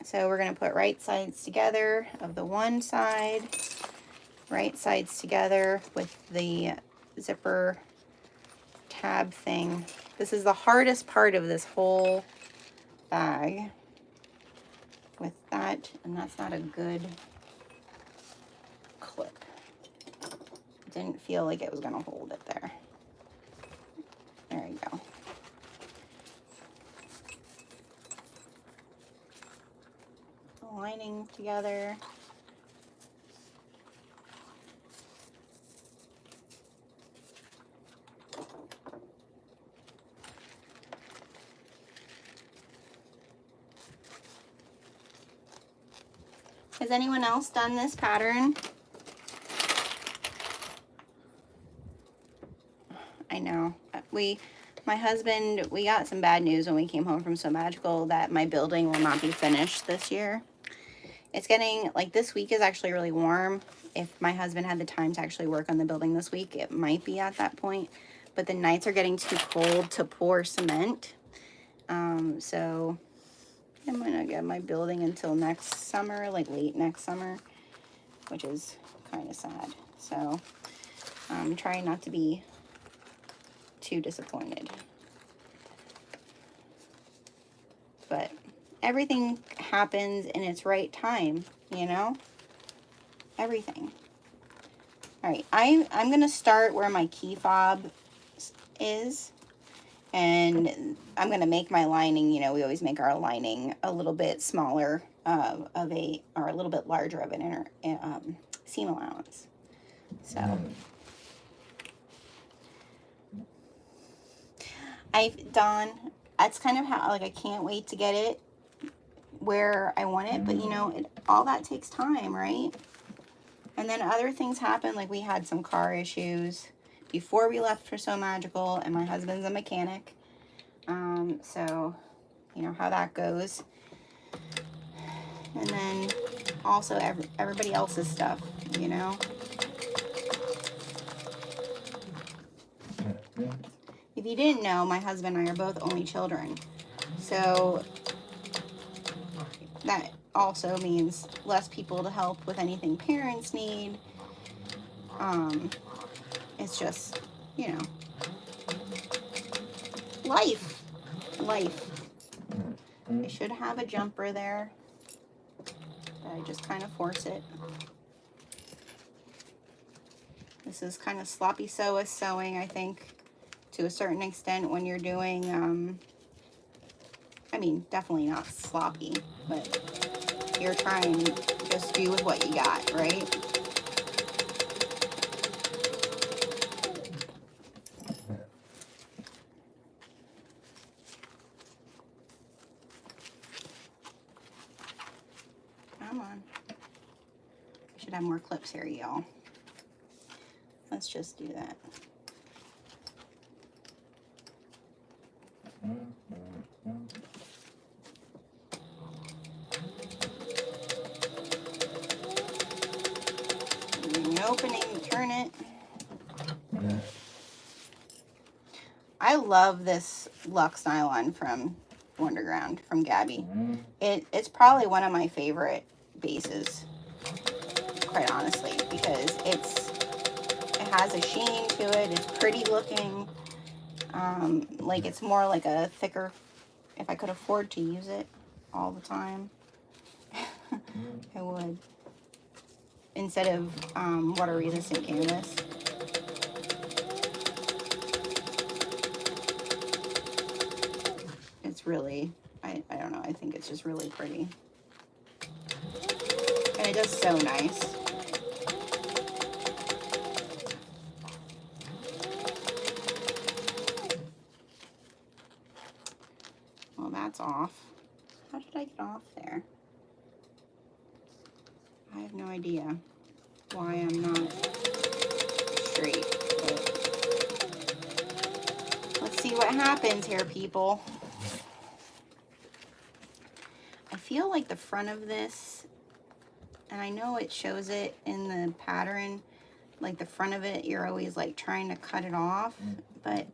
So we're going to put right sides together of the one side, right sides together with the zipper tab thing. This is the hardest part of this whole bag with that, and that's not a good clip. Didn't feel like it was going to hold it there. There you go. Aligning together. Has anyone else done this pattern? I know. My husband, we got some bad news when we came home from So Magical that my building will not be finished this year. It's getting, like, this week is actually really warm. If my husband had the time to actually work on the building this week, it might be at that point. But the nights are getting too cold to pour cement. So I'm gonna get my building until next summer, like late next summer, which is kind of sad. So I'm trying not to be too disappointed. but everything happens in its right time, you know? Everything. All right, I'm going to start where my key fob is, and I'm going to make my lining, you know, we always make our lining a little bit smaller or a little bit larger of an inner seam allowance. So Dawn, that's kind of how, like, I can't wait to get it where I want it, but you know, all that takes time, right? And then other things happen, like we had some car issues before we left for So Magical, and my husband's a mechanic. So, you know how that goes. And then also everybody else's stuff, you know. If you didn't know, my husband and I are both only children. So that also means less people to help with anything parents need. It's just, you know, life. I should have a jumper there, but I just kind of force it. This is kind of sloppy sewing, I think, to a certain extent when you're doing, I mean, definitely not sloppy, but you're trying to just do with what you got, right? Come on. I should have more clips here, y'all. Let's just do that. Opening, turn it. I love this Luxe nylon from Wonderground, from Gabby. It's probably one of my favorite bases, quite honestly, because it has a sheen to it. It's pretty looking. Like it's more like a thicker, if I could afford to use it all the time, I would. Instead of water resistant canvas. It's really, I don't know, I think it's just really pretty. And it does so nice. Well, that's off. How did I get off there? I have no idea why I'm not straight. But let's see what happens here, people. I feel like the front of this, and I know it shows it in the pattern, like the front of it, you're always like trying to cut it off, but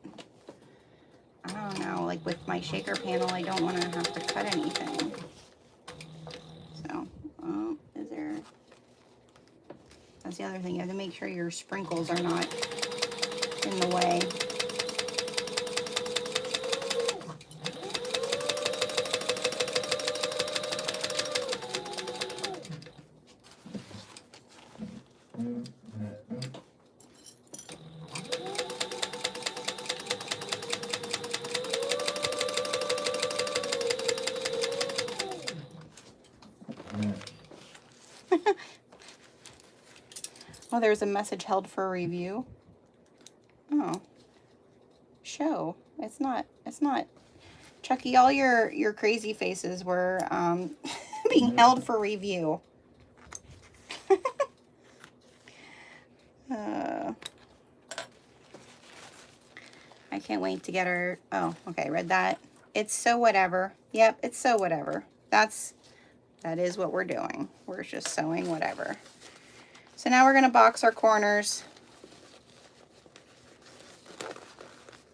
I don't know, like with my shaker panel, I don't want to have to cut anything. So, is there, that's the other thing, you have to make sure your sprinkles are not in the way. Oh, there's a message held for review. Oh, show. It's not. Chucky, all your crazy faces were being held for review. I can't wait to get her. Oh, okay, read that. It's so whatever. Yep, it's so whatever. That is what we're doing. We're just sewing whatever. So now we're going to box our corners.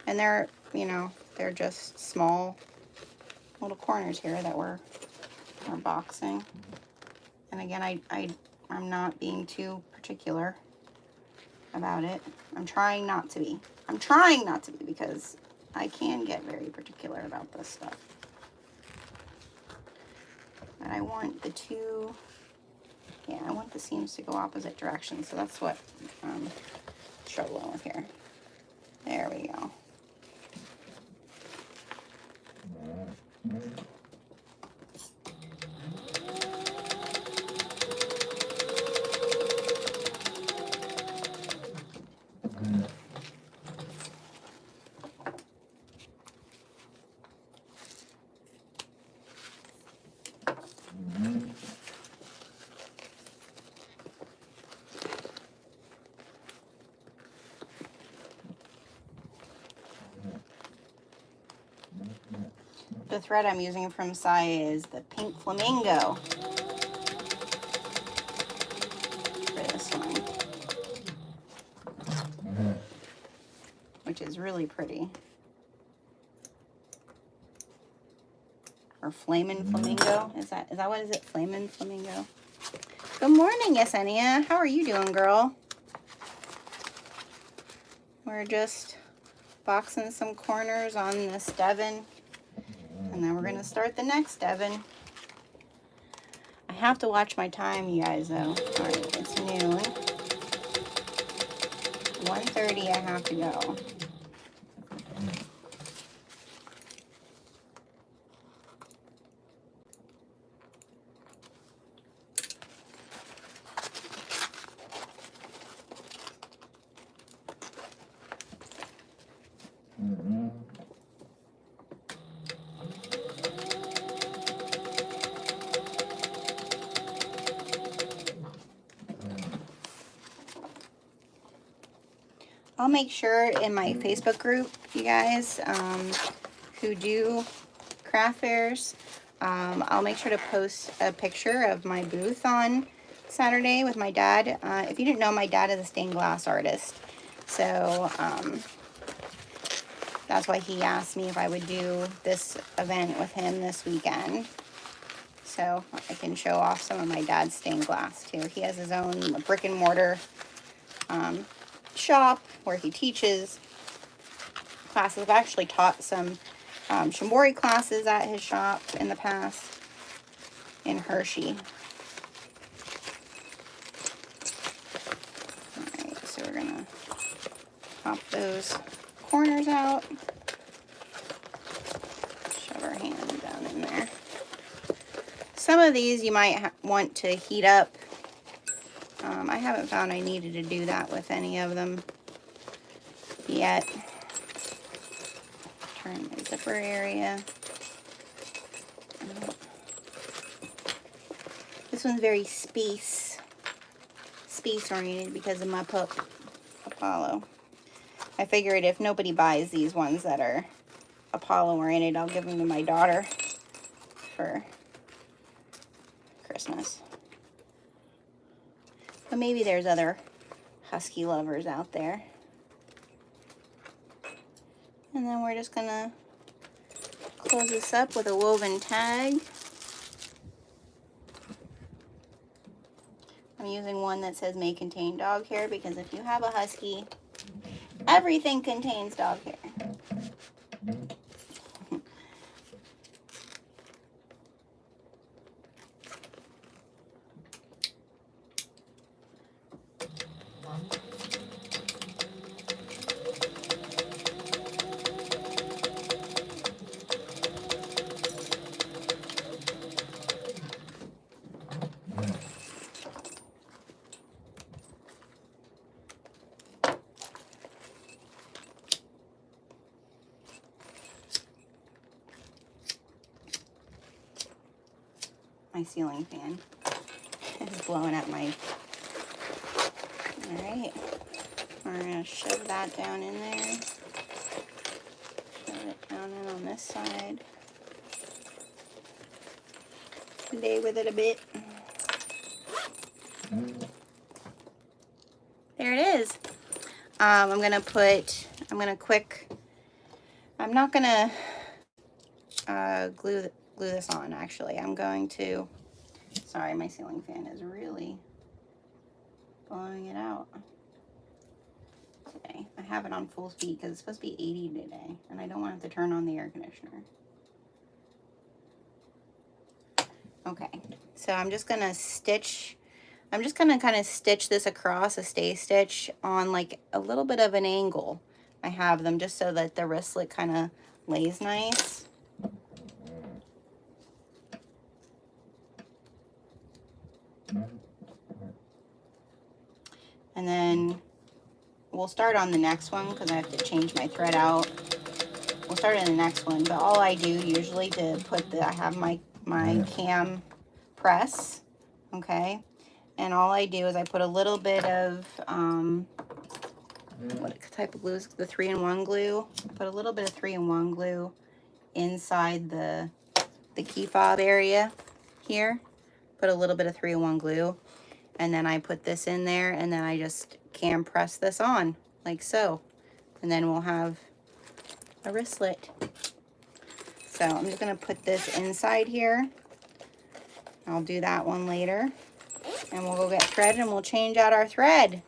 And they're, you know, they're just small little corners here that we're boxing. And again, I'm not being too particular about it. I'm trying not to be. Because I can get very particular about this stuff. I want the two, yeah, I want the seams to go opposite directions. So that's what I'm struggling with here. There we go. The thread I'm using from Sai is the Pink Flamingo for this one, which is really pretty. Or Flamin' Flamingo, is that what is it? Flamin' Flamingo. Good morning, Yesenia. How are you doing, girl? We're just boxing some corners on this Devon. And then we're going to start the next Devon. I have to watch my time, you guys, though. All right, it's noon. 1:30, I have to go. I'll make sure in my Facebook group, you guys, who do craft fairs, I'll make sure to post a picture of my booth on Saturday with my dad. If you didn't know, my dad is a stained glass artist. So that's why he asked me if I would do this event with him this weekend. So I can show off some of my dad's stained glass too. He has his own brick and mortar shop where he teaches classes. I've actually taught some shimori classes at his shop in the past in Hershey. Alright, so we're gonna pop those corners out. Shove our hand down in there. Some of these you might want to heat up. I haven't found I needed to do that with any of them yet. Turn the zipper area. This one's very space oriented because of my pup, Apollo. I figured if nobody buys these ones that are Apollo oriented, I'll give them to my daughter for Christmas. But maybe there's other husky lovers out there. And then we're just gonna close this up with a woven tag. I'm using one that says may contain dog hair because if you have a husky, everything contains dog hair. My ceiling fan is blowing up my... Alright, we're going to shove that down in there. Shove it down in on this side. Play with it a bit. There it is. I'm not going to glue this on, actually. I'm going to... Sorry, my ceiling fan is really blowing it out today. I have it on full speed because it's supposed to be 80 today, and I don't want to have to turn on the air conditioner. Okay, so I'm just gonna kind of stitch this across a stay stitch on like a little bit of an angle. I have them just so that the wristlet kind of lays nice. And then we'll start on the next one because I have to change my thread out. We'll start in the next one, but all I do usually to put I have my cam press, okay? And all I do is I put a little bit of, what type of glue is the 3-in-1 glue? Put a little bit of 3-in-1 glue inside the key fob area here. Put a little bit of 3-in-1 glue. And then I put this in there, and then I just cam press this on, like so. And then we'll have a wristlet. So I'm just gonna put this inside here. I'll do that one later. And we'll go get thread and we'll change out our thread.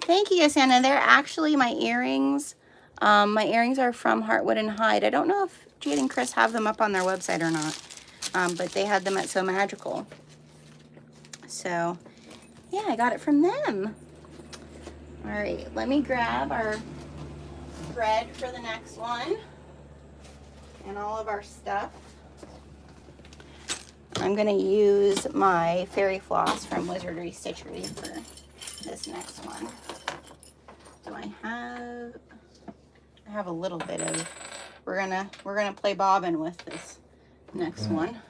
Thank you, Yasana. They're actually my earrings. My earrings are from Heartwood and Hyde. I don't know if Jade and Chris have them up on their website or not, but they had them at So Magical. So yeah, I got it from them. All right, let me grab our thread for the next one and all of our stuff. I'm gonna use my fairy floss from Wizardry Stitchery for this next one. Do I have a little bit of, we're gonna play bobbin with this next one.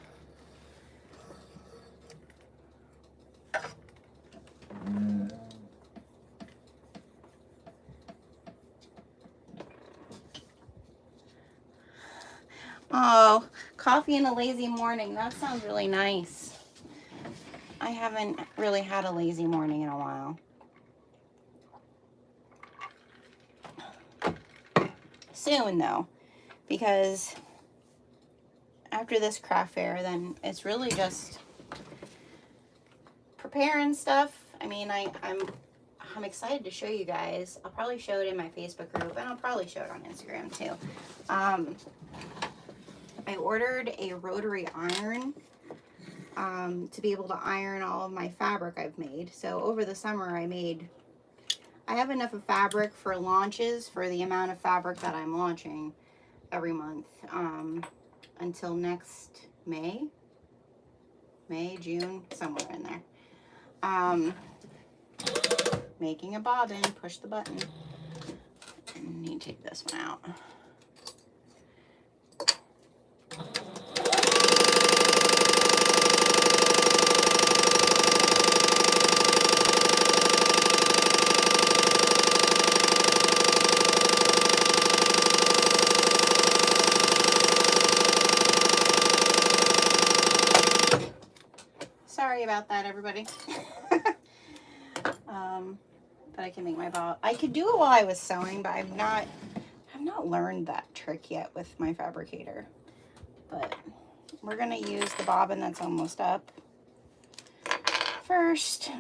Oh, coffee and a lazy morning. That sounds really nice. I haven't really had a lazy morning in a while. Soon though, because after this craft fair, then it's really just preparing stuff. I mean, I'm excited to show you guys. I'll probably show it in my Facebook group, and I'll probably show it on Instagram too. I ordered a rotary iron to be able to iron all of my fabric I've made. So over the summer I have enough of fabric for launches for the amount of fabric that I'm launching every month until next May, June, somewhere in there. Making a bobbin, push the button. I need to take this one out. Sorry about that, everybody. But I can make my bob. I could do it while I was sewing, but I've not learned that trick yet with my fabricator. But we're gonna use the bobbin that's almost up first.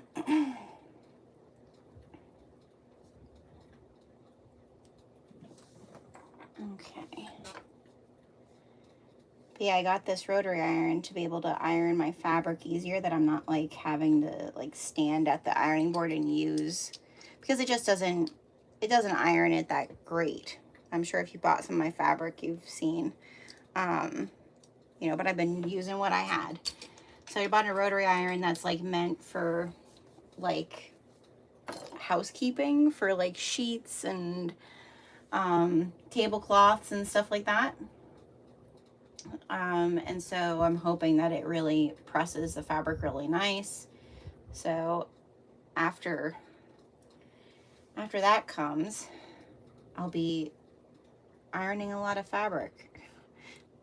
Okay. But yeah, I got this rotary iron to be able to iron my fabric easier, that I'm not like having to like stand at the ironing board and use, because it just doesn't iron it that great. I'm sure if you bought some of my fabric, you've seen, you know, but I've been using what I had. So I bought a rotary iron that's like meant for like housekeeping, for like sheets and tablecloths and stuff like that. And so I'm hoping that it really presses the fabric really nice. So after that comes, I'll be ironing a lot of fabric,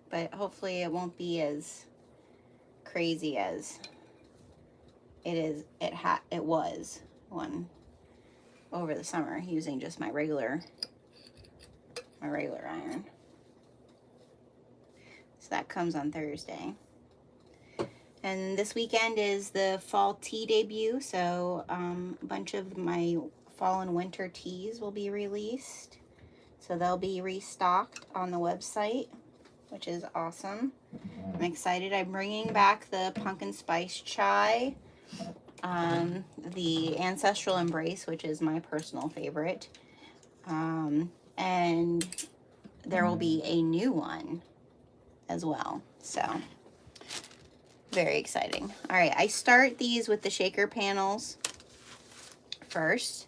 but hopefully it won't be as crazy as it was one over the summer using just my regular iron. So that comes on Thursday. And this weekend is the fall tea debut, so a bunch of my fall and winter teas will be released. So they'll be restocked on the website, which is awesome. I'm excited. I'm bringing back the pumpkin spice chai, the ancestral embrace, which is my personal favorite. And there will be a new one as well. So very exciting. All right, I start these with the shaker panels first.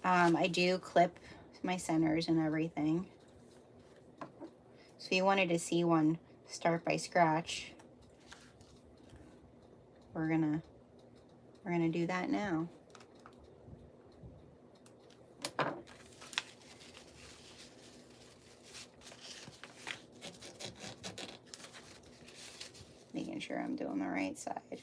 I do clip my centers and everything. So if you wanted to see one start by scratch, we're gonna do that now. Making sure I'm doing the right side.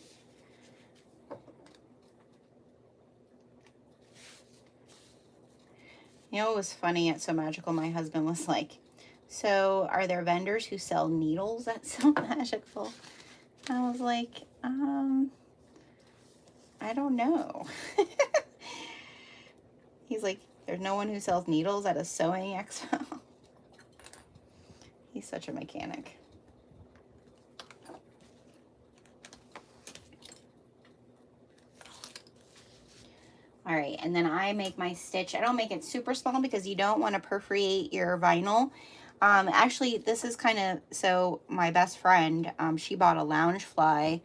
You know, it was funny at So Magical, my husband was like, so are there vendors who sell needles at So Magical? I was like, I don't know. He's like, there's no one who sells needles at a sewing expo. He's such a mechanic. All right, and then I make my stitch. I don't make it super small because you don't want to perforate your vinyl. Actually, this is kind of, so my best friend, she bought a Loungefly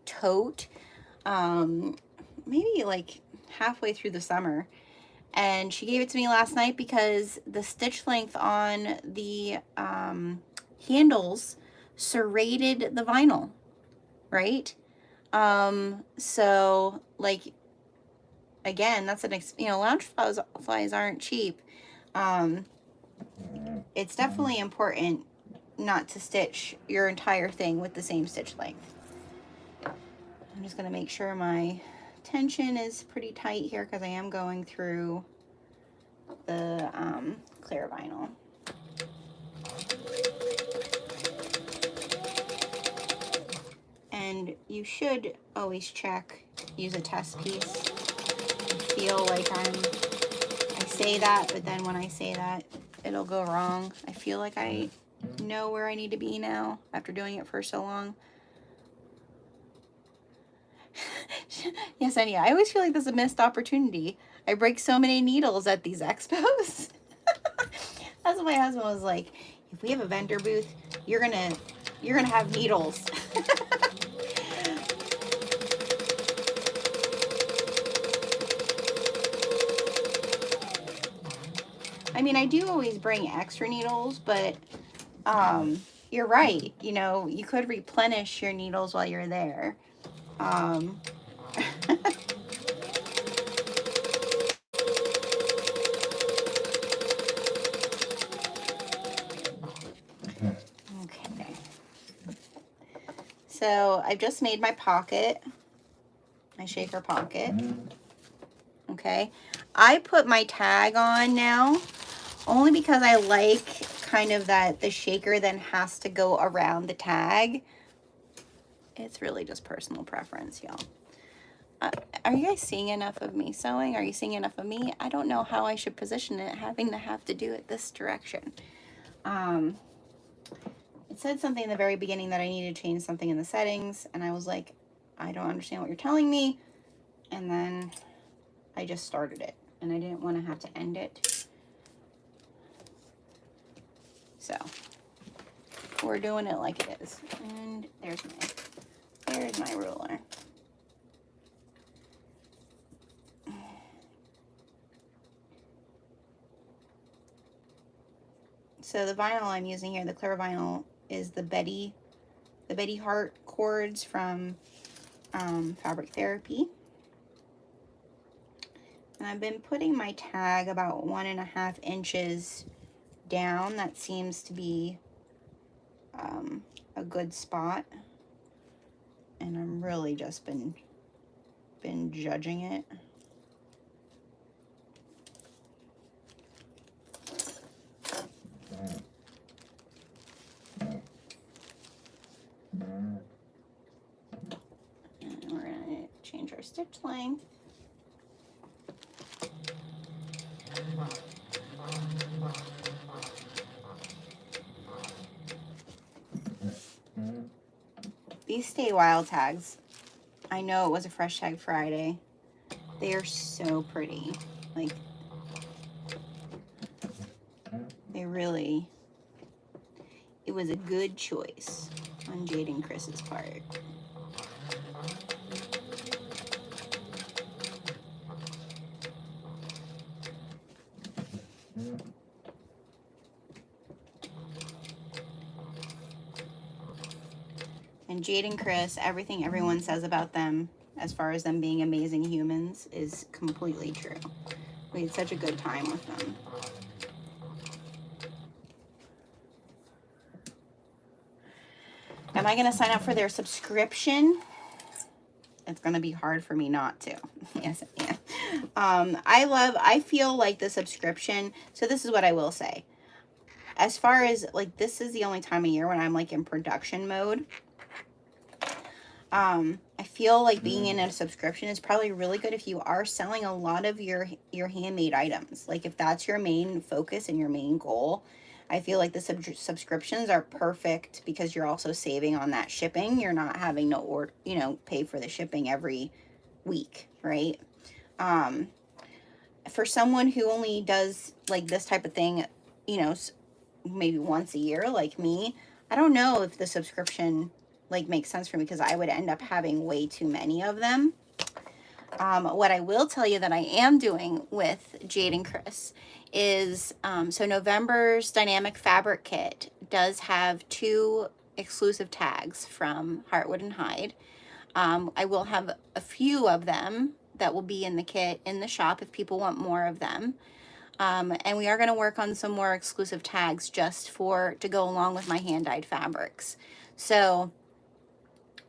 tote, maybe like halfway through the summer. And she gave it to me last night because the stitch length on the handles serrated the vinyl, right? So like, again, that's you know, Loungeflies aren't cheap. It's definitely important not to stitch your entire thing with the same stitch length. I'm just going to make sure my tension is pretty tight here because I am going through the clear vinyl. And you should always check, use a test piece. I feel like I say that, but then when I say that, it'll go wrong. I feel like I know where I need to be now after doing it for so long. Yes, Anya, I always feel like there's a missed opportunity. I break so many needles at these expos. That's what my husband was like, if we have a vendor booth, you're gonna have needles. I mean, I do always bring extra needles, but you're right. You know, you could replenish your needles while you're there. Okay. So I've just made my pocket, my shaker pocket. Okay. I put my tag on now only because I like kind of that the shaker then has to go around the tag. It's really just personal preference, y'all. Are you guys seeing enough of me sewing? Are you seeing enough of me? I don't know how I should position it, having to have to do it this direction. It said something in the very beginning that I needed to change something in the settings, and I was like, I don't understand what you're telling me. And then I just started it, and I didn't want to have to end it. So we're doing it like it is. And there's my ruler. So the vinyl I'm using here, the clear vinyl, is the Betty Hart cords from Fabric Therapy. And I've been putting my tag about 1.5 inches down. That seems to be a good spot. And I'm really just been judging it. And we're gonna change our stitch length. These Stay Wild tags, I know it was a Fresh Tag Friday. They are so pretty. Like, they really, it was a good choice on Jade and Chris's part. And Jade and Chris, everything everyone says about them as far as them being amazing humans is completely true. We had such a good time with them. Am I going to sign up for their subscription? It's going to be hard for me not to. Yes, yeah. I feel like the subscription, so this is what I will say. As far as, like, this is the only time of year when I'm, like, in production mode. I feel like being in a subscription is probably really good if you are selling a lot of your handmade items. Like, if that's your main focus and your main goal, I feel like the subscriptions are perfect because you're also saving on that shipping. You're not having to pay for the shipping every week, right? For someone who only does like this type of thing, maybe once a year, like me, I don't know if the subscription like makes sense for me because I would end up having way too many of them. What I will tell you that I am doing with Jade and Chris is, so November's Dynamic Fabric Kit does have 2 exclusive tags from Heartwood and Hide. I will have a few of them that will be in the kit in the shop if people want more of them. And we are going to work on some more exclusive tags just to go along with my hand-dyed fabrics. So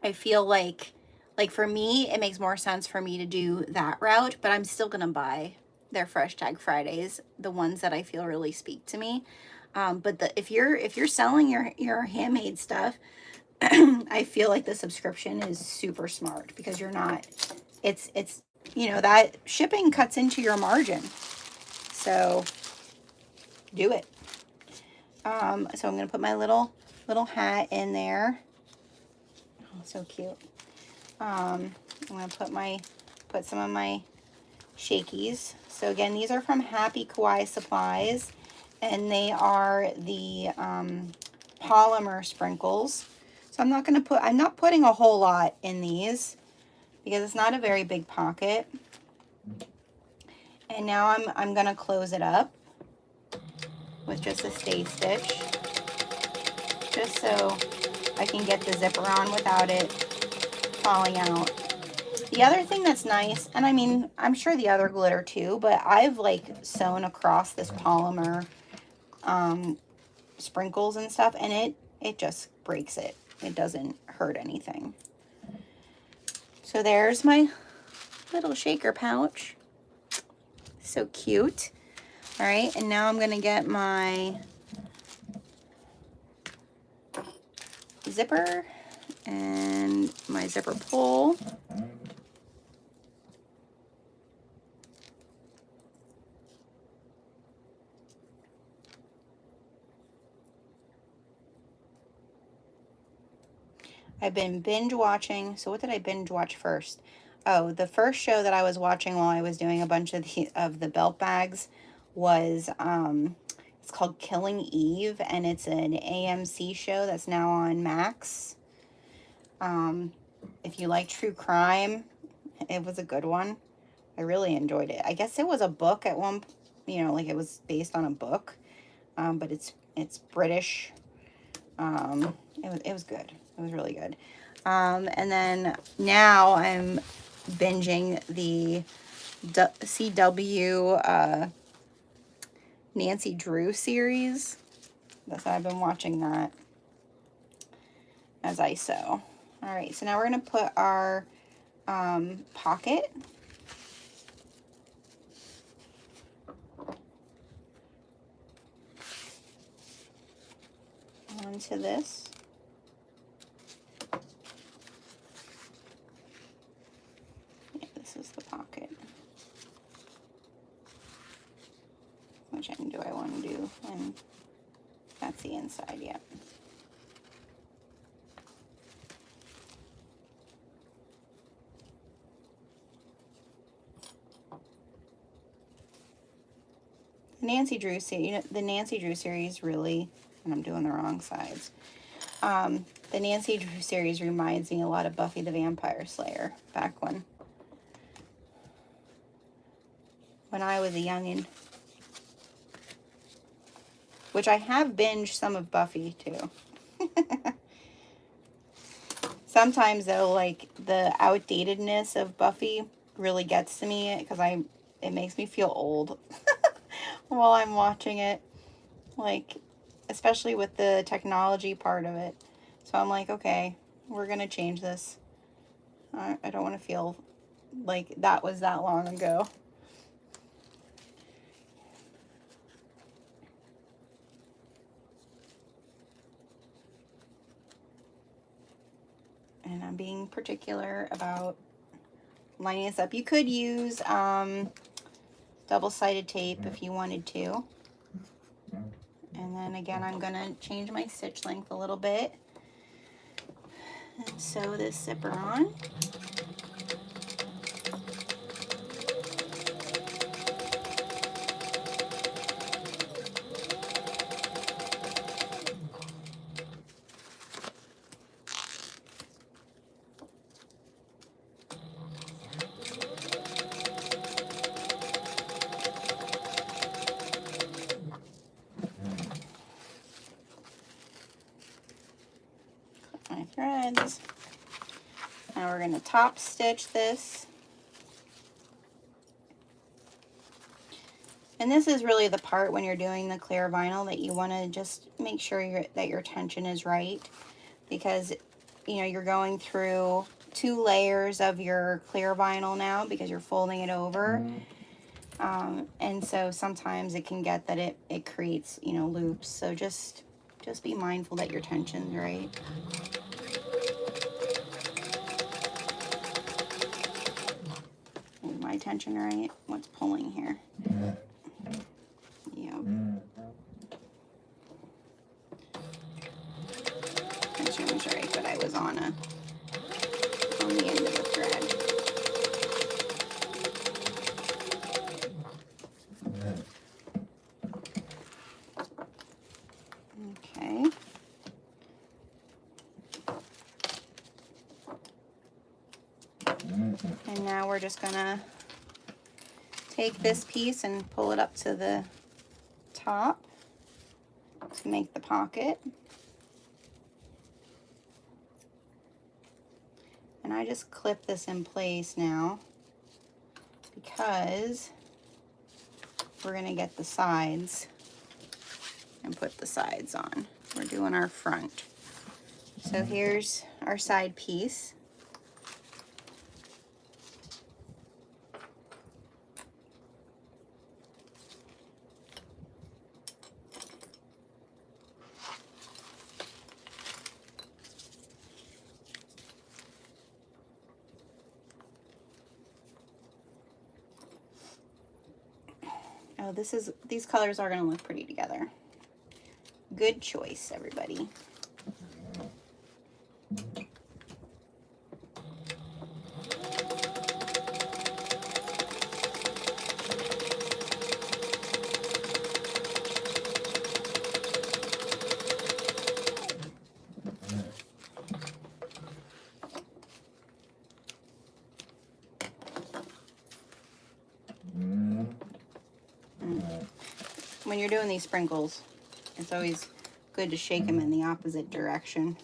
I feel like for me, it makes more sense for me to do that route, but I'm still going to buy their Fresh Tag Fridays, the ones that I feel really speak to me. But if you're selling your handmade stuff, I feel like the subscription is super smart because you're not, it's that shipping cuts into your margin. So do it. So I'm going to put my little hat in there. Oh, so cute. I'm going to put some of my shakies. So again, these are from Happy Kawaii Supplies, and they are the polymer sprinkles. So I'm not putting a whole lot in these because it's not a very big pocket. And now I'm going to close it up with just a stay stitch, just so I can get the zipper on without it falling out. The other thing that's nice, and I mean, I'm sure the other glitter too, but I've like sewn across this polymer sprinkles and stuff, and it just breaks it. It doesn't hurt anything. So there's my little shaker pouch. So cute. All right, and now I'm gonna get my zipper and my zipper pull. I've been binge watching. So what did I binge watch first? Oh, the first show that I was watching while I was doing a bunch of the belt bags was it's called Killing Eve, and it's an AMC show that's now on Max. If you like true crime, it was a good one. I really enjoyed it. I guess it was a book at one, like it was based on a book, but it's British. It was good. It was really good. And then now I'm binging the CW Nancy Drew series. That's why I've been watching that as I sew. All right, so now we're going to put our pocket onto this. Yeah, this is the pocket. Which end do I want to do? And that's the inside, yep. Nancy Drew series, you know, the Nancy Drew series really, and I'm doing the wrong sides. The Nancy Drew series reminds me a lot of Buffy the Vampire Slayer back when I was a youngin'. Which I have binged some of Buffy too. Sometimes though, like the outdatedness of Buffy really gets to me because it makes me feel old while I'm watching it. Like, especially with the technology part of it. So I'm like, okay, we're gonna change this. I don't want to feel like that was that long ago. And I'm being particular about lining this up. You could use double-sided tape if you wanted to. And then again, I'm gonna change my stitch length a little bit and sew this zipper on. My threads. Now we're going to top stitch this. And this is really the part when you're doing the clear vinyl that you want to just make sure that your tension is right, because you know you're going through 2 layers of your clear vinyl now because you're folding it over. And so sometimes it can get that it creates, you know, loops. So just be mindful that your tension's right. Is my tension right? What's pulling here? Yep. Tension was right, but I was on the end of the thread. Okay. And now we're just gonna take this piece and pull it up to the top to make the pocket. And I just clip this in place now because we're gonna get the sides and put the sides on. We're doing our front. So here's our side piece. Oh, these colors are going to look pretty together. Good choice, everybody. When you're doing these sprinkles, it's always good to shake them in the opposite direction.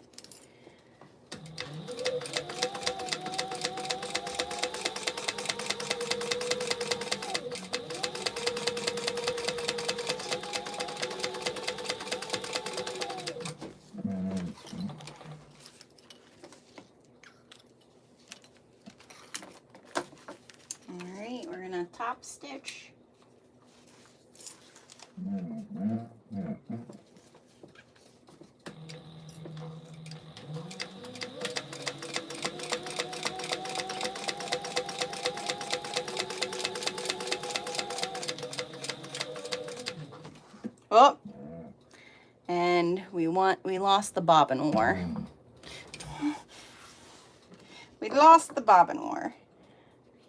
Alright, we're going to top stitch. Oh, and we lost the bobbin war. We lost the bobbin war.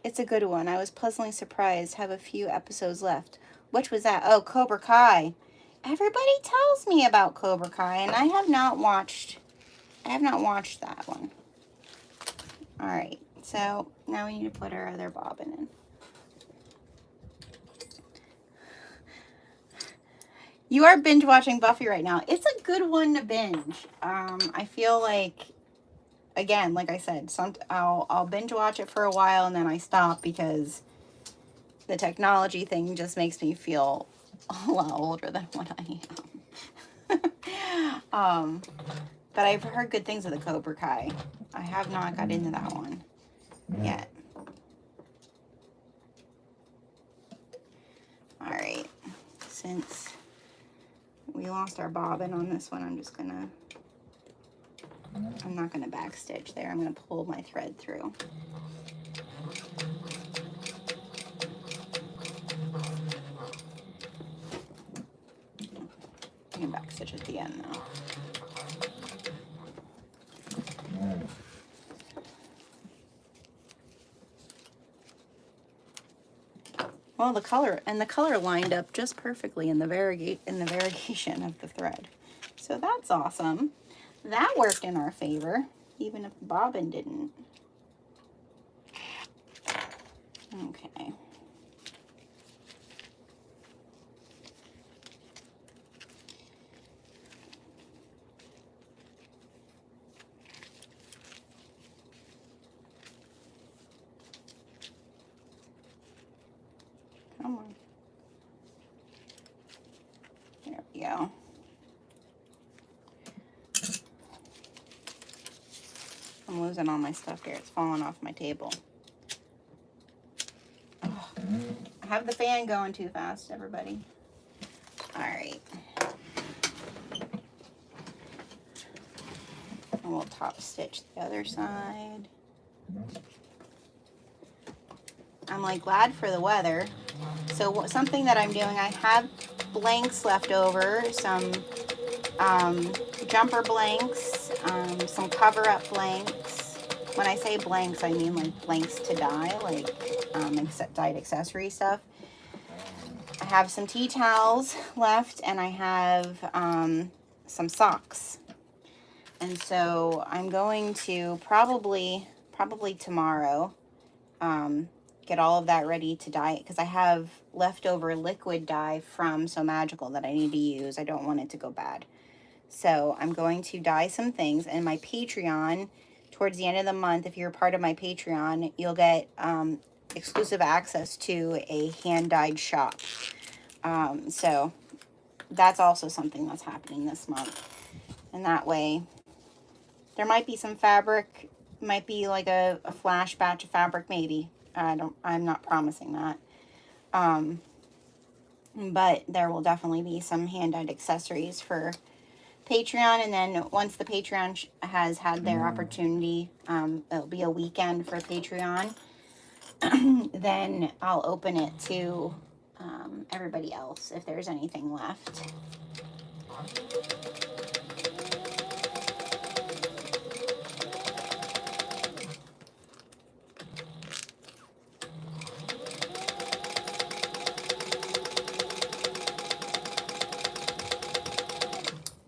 It's a good one. I was pleasantly surprised. Have a few episodes left. Which was that? Oh, Cobra Kai. Everybody tells me about Cobra Kai, and I have not watched that one. All right, so now we need to put our other bobbin in. You are binge watching Buffy right now. It's a good one to binge. I feel like, again, like I said, I'll binge watch it for a while and then I stop because the technology thing just makes me feel a lot older than what I am. But I've heard good things of the Cobra Kai. I have not got into that one yet. All right, since we lost our bobbin on this one, I'm not gonna back stitch there. I'm gonna pull my thread through. I can back stitch at the end though. Well, the color lined up just perfectly in the variegation of the thread. So that's awesome. That worked in our favor, even if the bobbin didn't. Okay. Come on. There we go. I'm losing all my stuff here. It's falling off my table. Oh, I have the fan going too fast, everybody. All right. And we'll top stitch the other side. I'm like glad for the weather. So something that I'm doing, I have blanks left over, some jumper blanks, some cover up blanks. When I say blanks, I mean like blanks to dye, like dyed accessory stuff. I have some tea towels left, and I have some socks. And so I'm going to probably tomorrow get all of that ready to dye it, because I have leftover liquid dye from So Magical that I need to use. I don't want it to go bad. So I'm going to dye some things, and my Patreon, towards the end of the month, if you're a part of my Patreon, you'll get exclusive access to a hand-dyed shop. So that's also something that's happening this month. And that way, there might be some fabric, might be like a flash batch of fabric, maybe. I'm not promising that. But there will definitely be some hand-dyed accessories for Patreon. And then once the Patreon has had their opportunity, it'll be a weekend for Patreon. Then I'll open it to everybody else if there's anything left.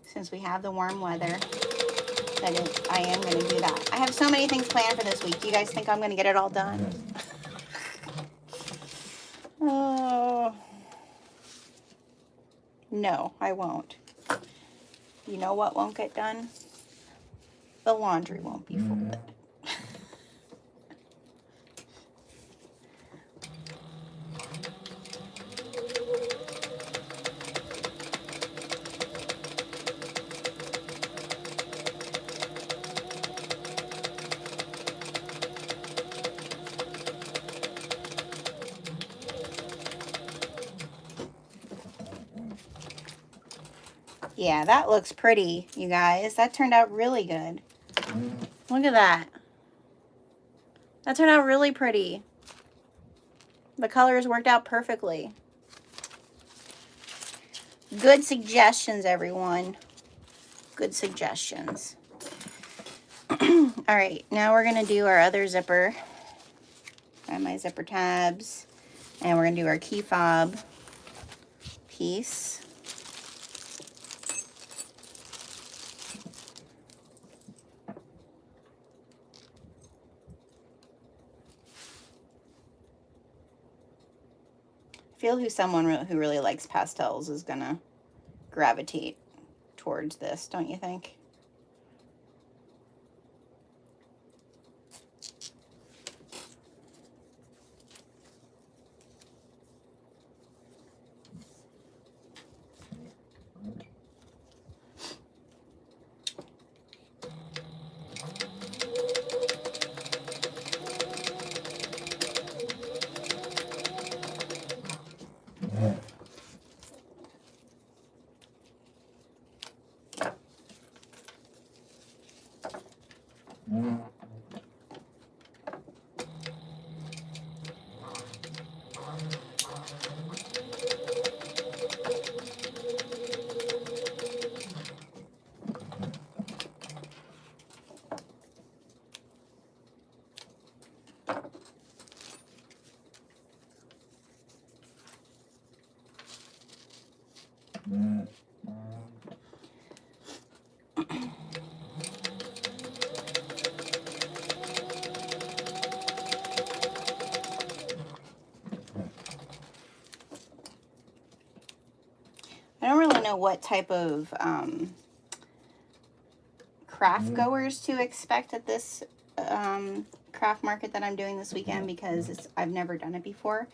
Since we have the warm weather, I am going to do that. I have so many things planned for this week. Do you guys think I'm going to get it all done? Oh, no, I won't. You know what won't get done? The laundry won't be folded. Yeah, that looks pretty, you guys. That turned out really good. Look at that. That turned out really pretty. The colors worked out perfectly. Good suggestions, everyone. Good suggestions. All right, now we're going to do our other zipper. I have my zipper tabs. And we're going to do our key fob. piece. I feel someone who really likes pastels is gonna gravitate towards this, don't you think? I don't really know what type of craft goers to expect at this craft market that I'm doing this weekend, because I've never done it before.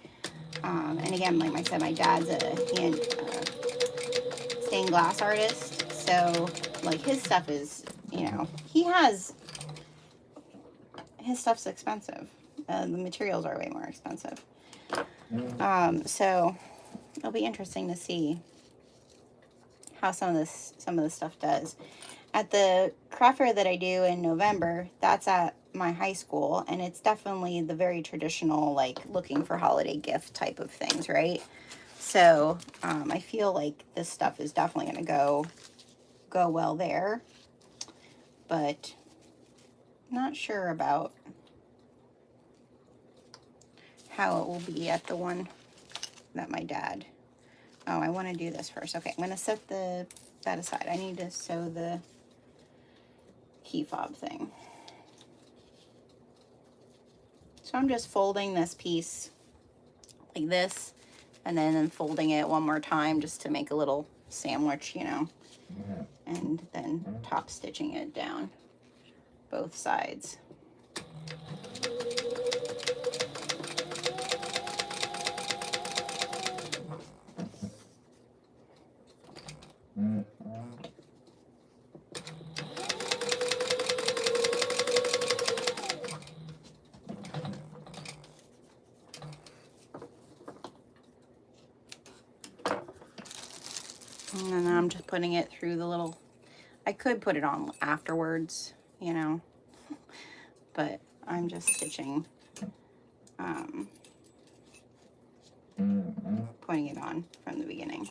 And again, like I said, my dad's a stained glass artist, so like his stuff is, you know, his stuff's expensive. The materials are way more expensive. So it'll be interesting to see how some of this stuff does. At the craft fair that I do in November, that's at my high school, and it's definitely the very traditional, like, looking for holiday gift type of things, right? So I feel like this stuff is definitely going to go well there, but not sure about how it will be at the one that my dad... Oh, I want to do this first. Okay, I'm going to set that aside. I need to sew the key fob thing. So I'm just folding this piece like this, and then folding it one more time just to make a little sandwich, you know, and then top stitching it down both sides. And then I'm just putting it through the little, I could put it on afterwards, you know, but I'm just stitching, putting it on from the beginning.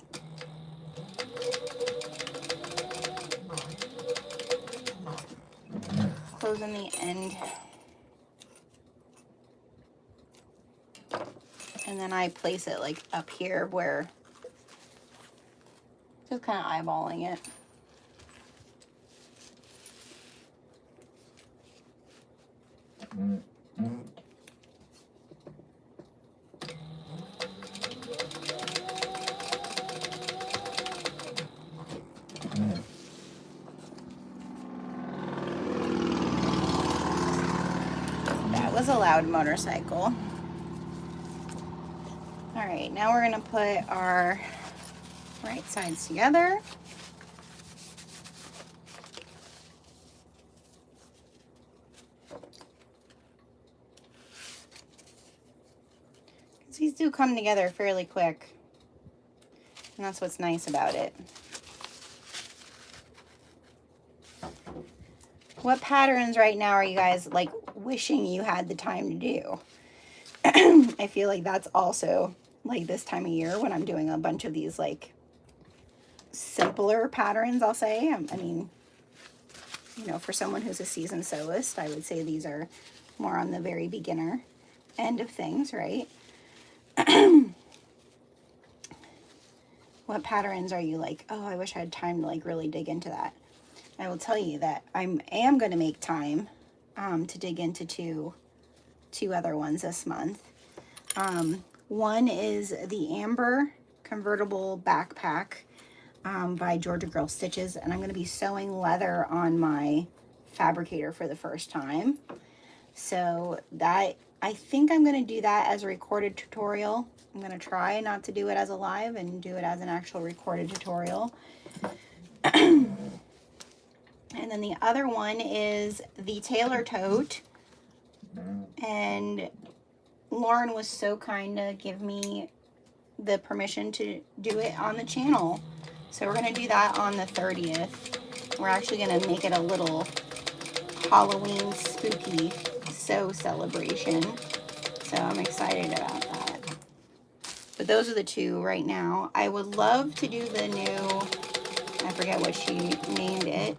Closing the end. And then I place it like up here where, just kind of eyeballing it. That was a loud motorcycle. All right, now we're gonna put our right sides together. These do come together fairly quick, and that's what's nice about it. What patterns right now are you guys like wishing you had the time to do? I feel like that's also like this time of year when I'm doing a bunch of these like simpler patterns, I'll say. I mean, you know, for someone who's a seasoned sewist, I would say these are more on the very beginner end of things, right? what patterns are you like, oh, I wish I had time to like really dig into that. I will tell you that I am going to make time to dig into two other ones this month. One is the Amber Convertible Backpack by Georgia Girl Stitches, and I'm going to be sewing leather on my fabricator for the first time. So that, I think I'm going to do that as a recorded tutorial. I'm going to try not to do it as a live and do it as an actual recorded tutorial. And then the other one is the Tailor Tote. And Lauren was so kind to give me the permission to do it on the channel. So we're going to do that on the 30th. We're actually going to make it a little Halloween spooky sew celebration. So I'm excited about that. But those are the two right now. I would love to do the new, I forget what she named it,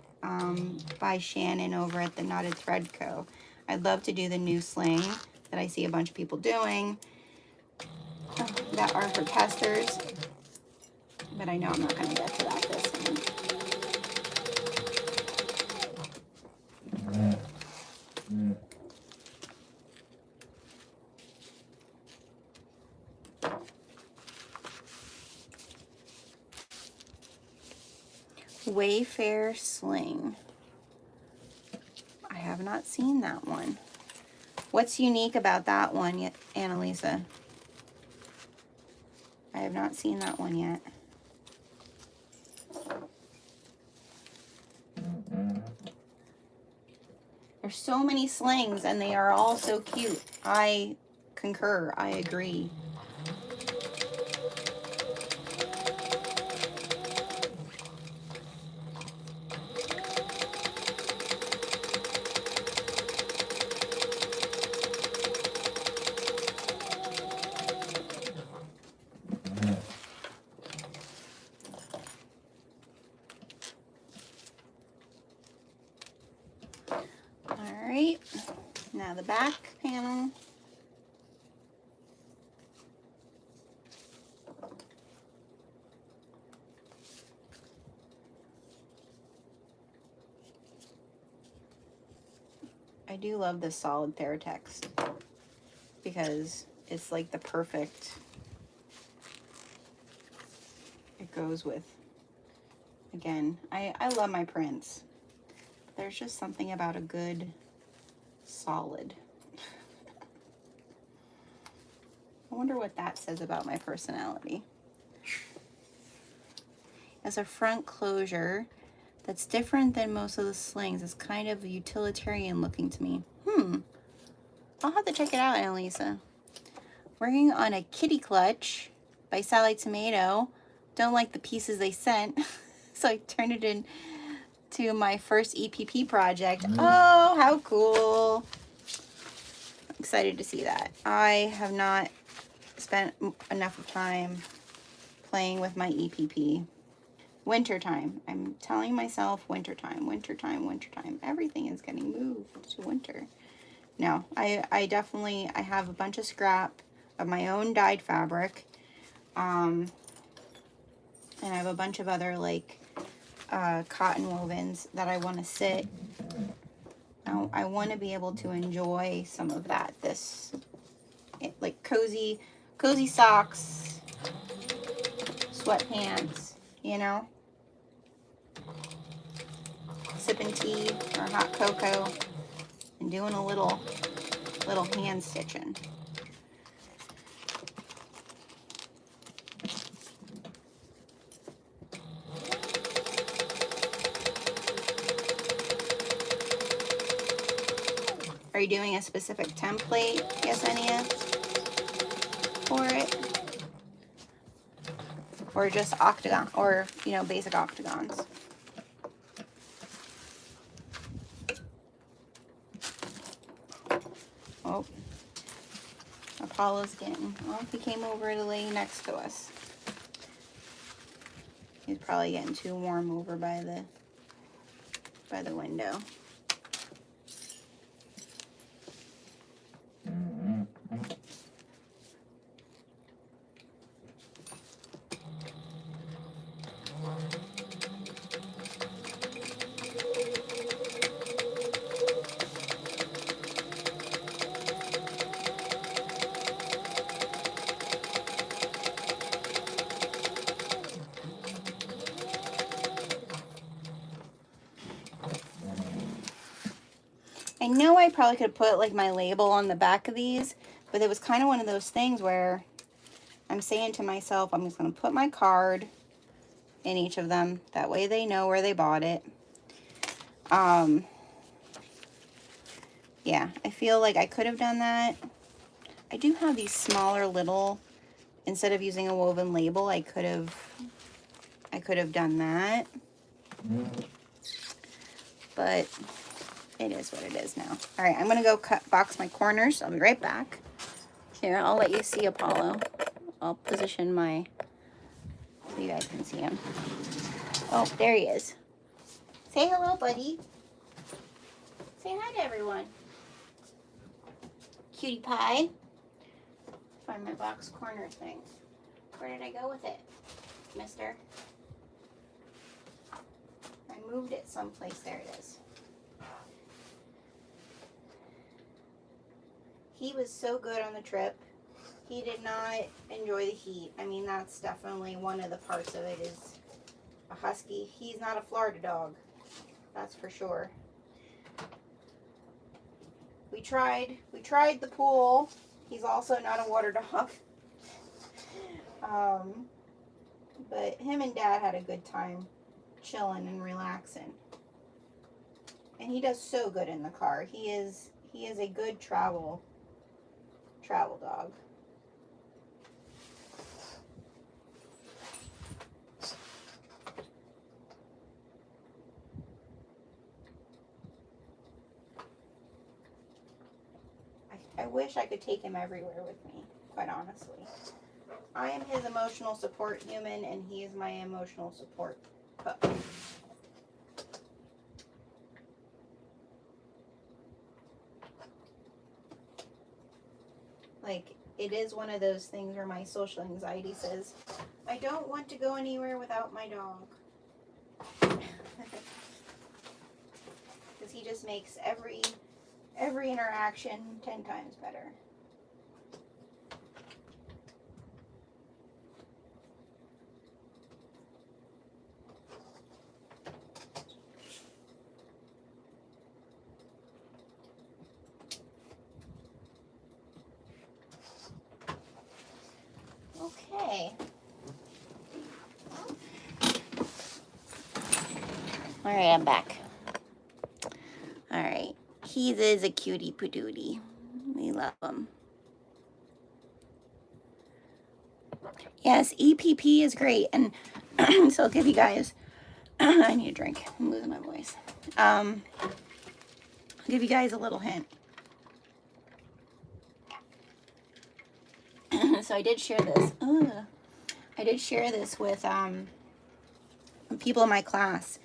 by Shannon over at the Knotted Thread Co. I'd love to do the new sling that I see a bunch of people doing that are for testers. But I know I'm not going to get to that this time. Wayfair Sling. I have not seen that one. What's unique about that one yet, Annalisa? I have not seen that one yet. There's so many slings and they are all so cute. I concur. I agree. Now the back panel. I do love this solid Theratex because it's like the perfect, it goes with, again, I love my prints. There's just something about a good solid. I wonder what that says about my personality. As a front closure that's different than most of the slings. It's kind of utilitarian looking to me. I'll have to check it out, Annalisa. Working on a kitty clutch by Sally Tomato. Don't like the pieces they sent, so I turned it into my first EPP project. Oh, how cool. I'm excited to see that. I have not spent enough of time playing with my EPP. Wintertime. I'm telling myself wintertime, wintertime, wintertime. Everything is getting moved to winter. No, I definitely, I have a bunch of scrap of my own dyed fabric. And I have a bunch of other like cotton wovens that I want to sit. I want to be able to enjoy some of that. Like cozy socks, sweatpants, you know, sipping tea or hot cocoa and doing a little hand stitching. Are you doing a specific template, Yesenia, for it? Or just octagon, or, you know, basic octagons? Oh, Apollo's getting, well, he came over to lay next to us. He's probably getting too warm over by the window. I probably could put like my label on the back of these, but it was kind of one of those things where I'm saying to myself, I'm just going to put my card in each of them. That way they know where they bought it. Yeah, I feel like I could have done that. I do have these smaller little, instead of using a woven label, I could have done that. But it is what it is now. All right, I'm going to go box my corners. I'll be right back. Here, I'll let you see Apollo. I'll position my, so you guys can see him. Oh, there he is. Say hello, buddy. Say hi to everyone. Cutie pie. Find my box corner thing. Where did I go with it, mister? I moved it someplace. There it is. He was so good on the trip. He did not enjoy the heat. I mean, that's definitely one of the parts of it is a husky. He's not a Florida dog. That's for sure. We tried the pool. He's also not a water dog. But him and Dad had a good time chilling and relaxing. And he does so good in the car. He is a good travel dog. I wish I could take him everywhere with me, quite honestly. I am his emotional support human, and he is my emotional support pup. Like, it is one of those things where my social anxiety says, I don't want to go anywhere without my dog. Because he just makes every interaction 10 times better. Okay. All right, I'm back. All right. He is a cutie patootie. We love him. Yes, EPP is great. And so I'll give you guys, I need a drink. I'm losing my voice. I'll give you guys a little hint. So I did share this. I did share this with people in my class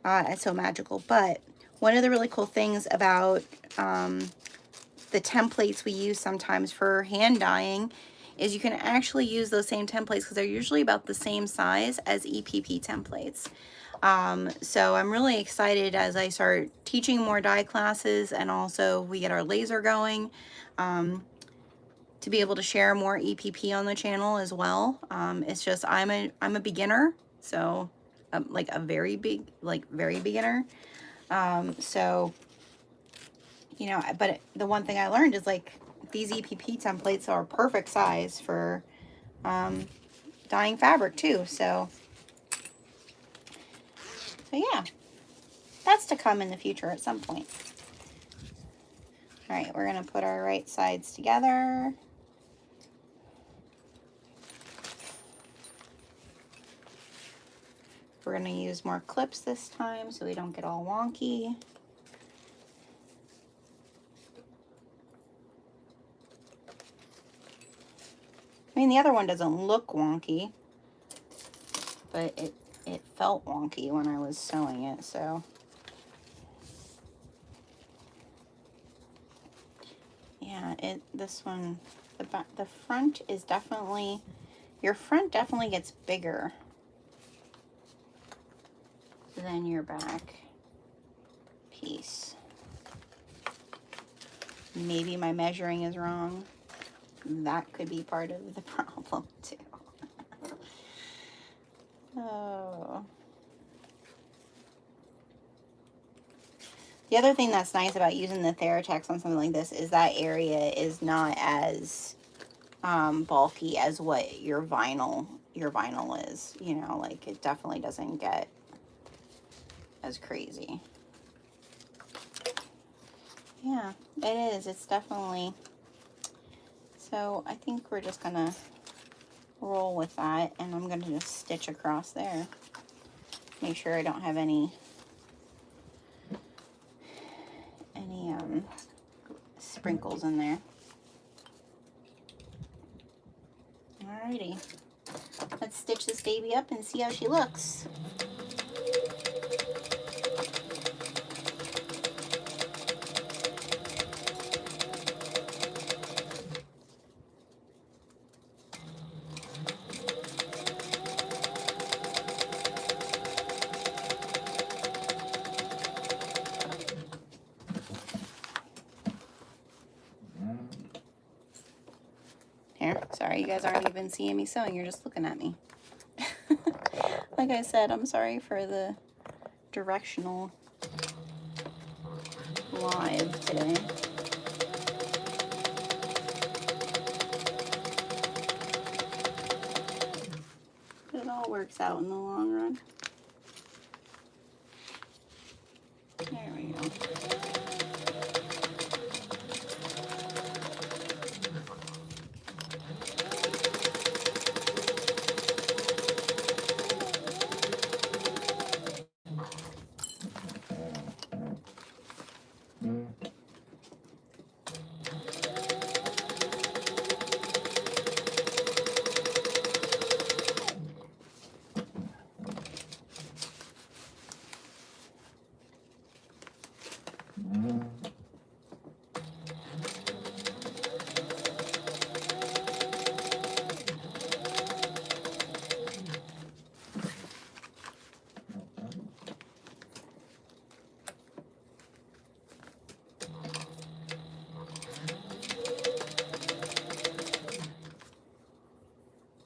at So Magical. But one of the really cool things about the templates we use sometimes for hand dyeing is you can actually use those same templates because they're usually about the same size as EPP templates. So I'm really excited as I start teaching more dye classes, and also we get our laser going, to be able to share more EPP on the channel as well. It's just I'm a beginner, so like a very beginner. So you know, but the one thing I learned is like these EPP templates are perfect size for dyeing fabric too. So yeah, that's to come in the future at some point. All right, we're gonna put our right sides together. We're gonna use more clips this time so we don't get all wonky. I mean, the other one doesn't look wonky, but it felt wonky when I was sewing it, so. Yeah, this one, the front is definitely, your front definitely gets bigger than your back piece. Maybe my measuring is wrong. That could be part of the problem too. Oh. The other thing that's nice about using the Theratex on something like this is that area is not as bulky as what your vinyl is. You know, like it definitely doesn't get as crazy. Yeah, it is. It's definitely. So I think we're just gonna roll with that, and I'm gonna just stitch across there. Make sure I don't have any sprinkles in there. Alrighty, let's stitch this baby up and see how she looks. Here, sorry, you guys aren't even seeing me sewing, you're just looking at me. Like I said, I'm sorry for the directional live today. But it all works out in the long run. There we go.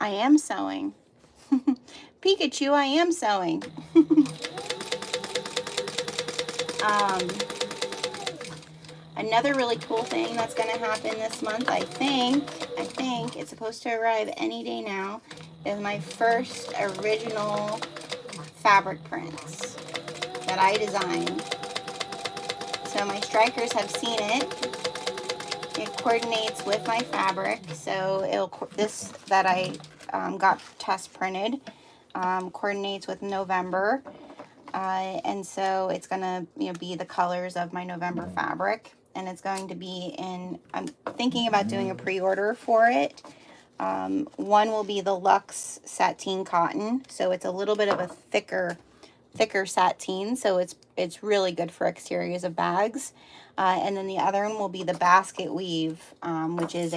I am sewing. Pikachu, I am sewing. Another really cool thing that's going to happen this month, I think it's supposed to arrive any day now, is my first original fabric prints that I designed. So my strikers have seen it. It coordinates with my fabric, so this that I got test printed coordinates with November, and so it's gonna be the colors of my November fabric, and it's going to be in. I'm thinking about doing a pre-order for it. One will be the Luxe Sateen Cotton, so it's a little bit of a thicker sateen, so it's really good for exteriors of bags. And then the other one will be the Basket Weave, which is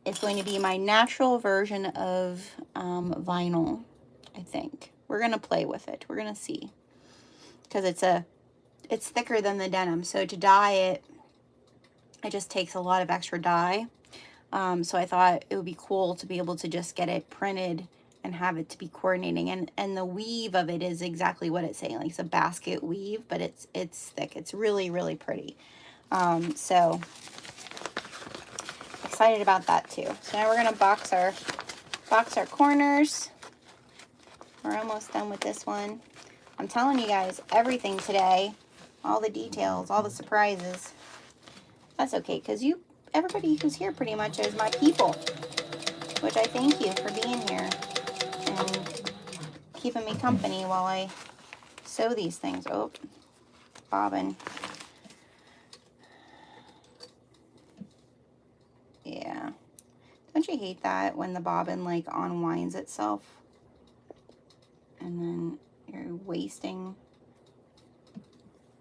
it's going to be my natural version of vinyl, I think. We're going to play with it. We're going to see. Because it's thicker than the denim. So to dye it just takes a lot of extra dye. So I thought it would be cool to be able to just get it printed and have it to be coordinating, and the weave of it is exactly what it's saying, like it's a basket weave, but it's thick. It's really, really pretty. So excited about that too. So now we're gonna box our corners. We're almost done with this one. I'm telling you guys everything today, all the details, all the surprises. That's okay, because everybody who's here pretty much is my people, which I thank you for being here and keeping me company while I sew these things. Oh, bobbin. Yeah. Don't you hate that when the bobbin like unwinds itself and then you're wasting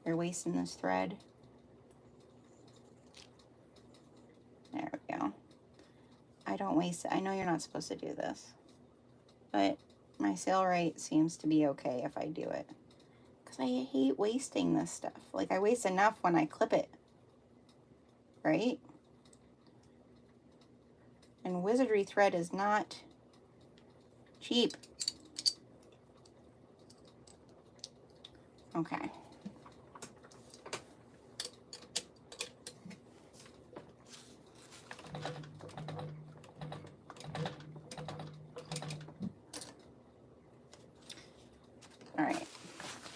this thread? There we go. I don't waste it. I know you're not supposed to do this, but my sale rate seems to be okay if I do it, because I hate wasting this stuff. Like, I waste enough when I clip it, right? And wizardry thread is not cheap. Okay.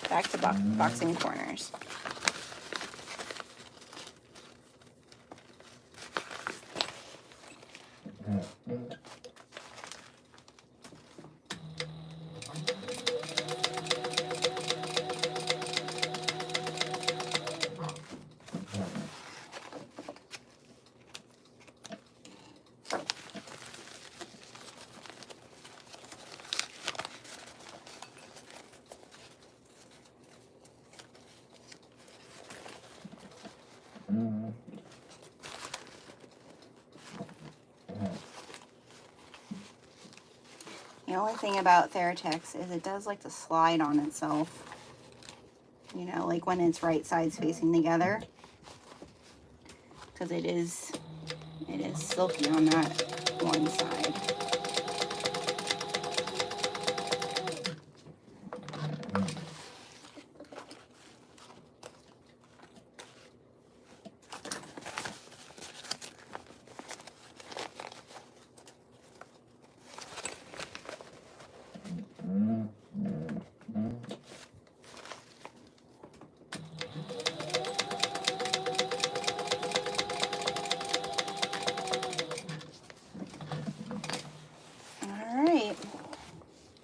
back to boxing corners. The only thing about Theratex is it does like to slide on itself, you know, like when it's right sides facing together, because it is silky on that one side.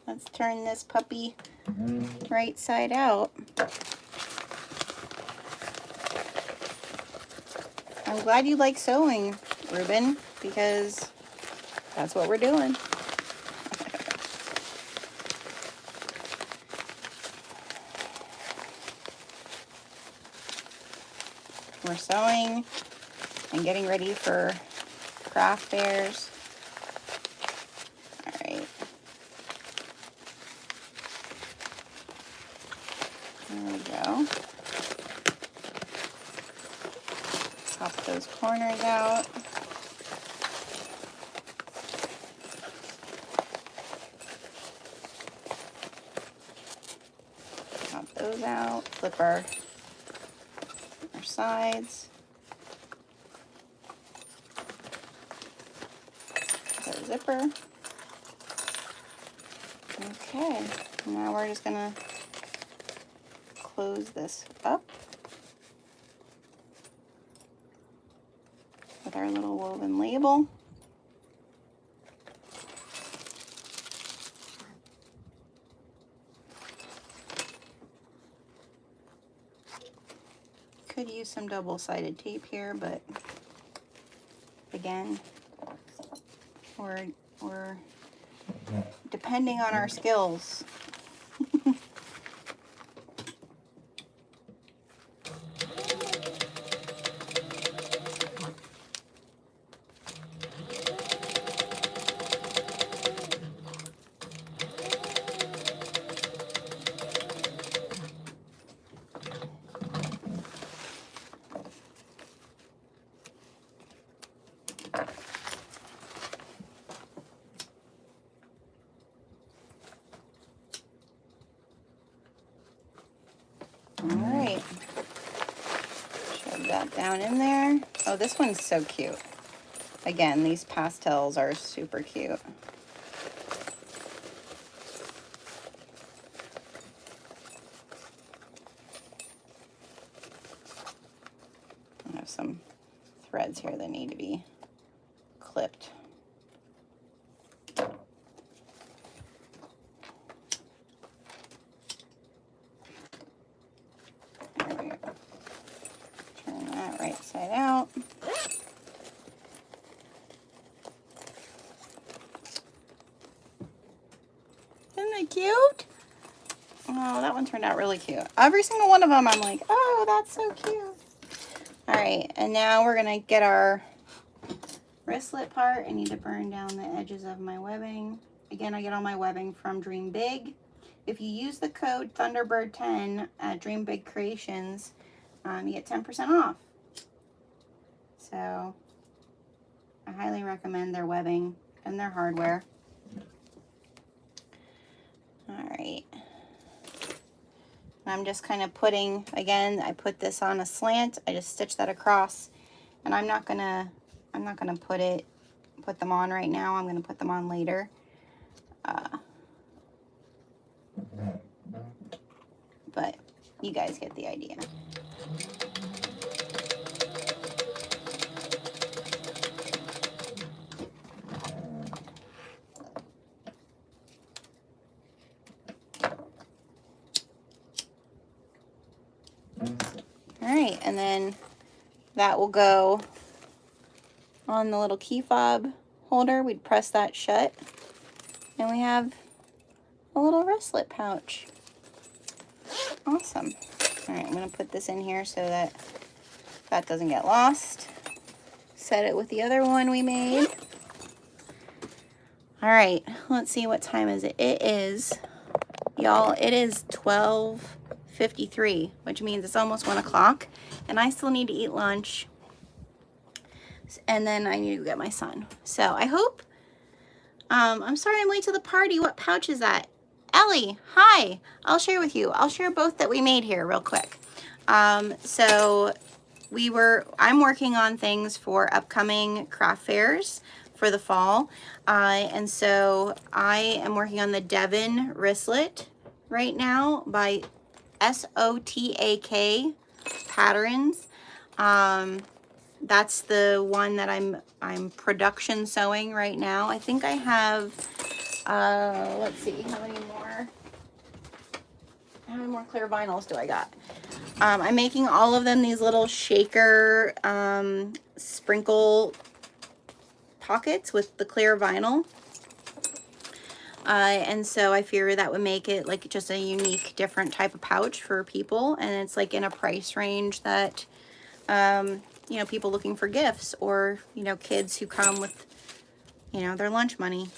Let's turn this puppy right side out. I'm glad you like sewing, Ruben, because that's what we're doing. We're sewing and getting ready for craft fairs. There we go. Pop those corners out. Pop those out. Flip our sides. The zipper. Okay, now we're just gonna close this up with our little woven label. Could use some double-sided tape here, but again, we're depending on our skills. Alright, shove that down in there. Oh, this one's so cute. Again, these pastels are super cute. I have some threads here that need to be clipped. Right side out. Isn't it cute? Oh, that one turned out really cute. Every single one of them, I'm like, oh, that's so cute. All right, and now we're gonna get our wristlet part. I need to burn down the edges of my webbing. Again, I get all my webbing from Dream Big. If you use the code Thunderbird10 at Dream Big Creations, you get 10% off. So I highly recommend their webbing and their hardware. All right. I'm just kind of putting, again, I put this on a slant. I just stitch that across, and I'm not gonna put them on right now. I'm gonna put them on later. but you guys get the idea. All right, and then that will go on the little key fob holder. We'd press that shut, and we have a little wristlet pouch. Awesome. All right, I'm gonna put this in here so that that doesn't get lost. Set it with the other one we made. All right, let's see, what time is it? It is, y'all, it is 12:53, which means it's almost 1 o'clock, and I still need to eat lunch, and then I need to get my son. So I hope, I'm sorry I'm late to the party. What pouch is that? Ellie, hi. I'll share with you. I'll share both that we made here real quick. So I'm working on things for upcoming craft fairs for the fall. And so I am working on the Devon wristlet right now by SOTAK Patterns. That's the one that I'm production sewing right now. I think I have, let's see, how many more clear vinyls do I got? I'm making all of them these little shaker sprinkle pockets with the clear vinyl. And so I figured that would make it like just a unique, different type of pouch for people. And it's like in a price range that, you know, people looking for gifts, or, you know, kids who come with, you know, their lunch money.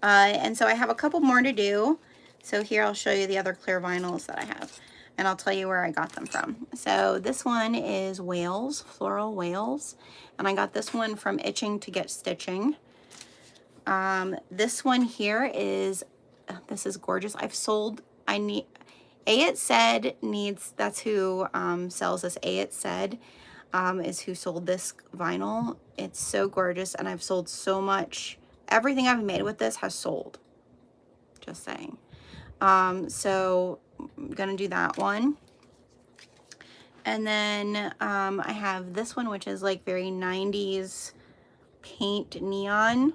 And so I have a couple more to do. So here I'll show you the other clear vinyls that I have, and I'll tell you where I got them from. So this one is Wales, Floral Wales, and I got this one from Itching to Get Stitching. This one here is, this is gorgeous. It Said needs, that's who sells this. It Said is who sold this vinyl. It's so gorgeous, and I've sold so much. Everything I've made with this has sold. Just saying. So I'm gonna do that one. And then I have this one, which is like very 90s paint neon.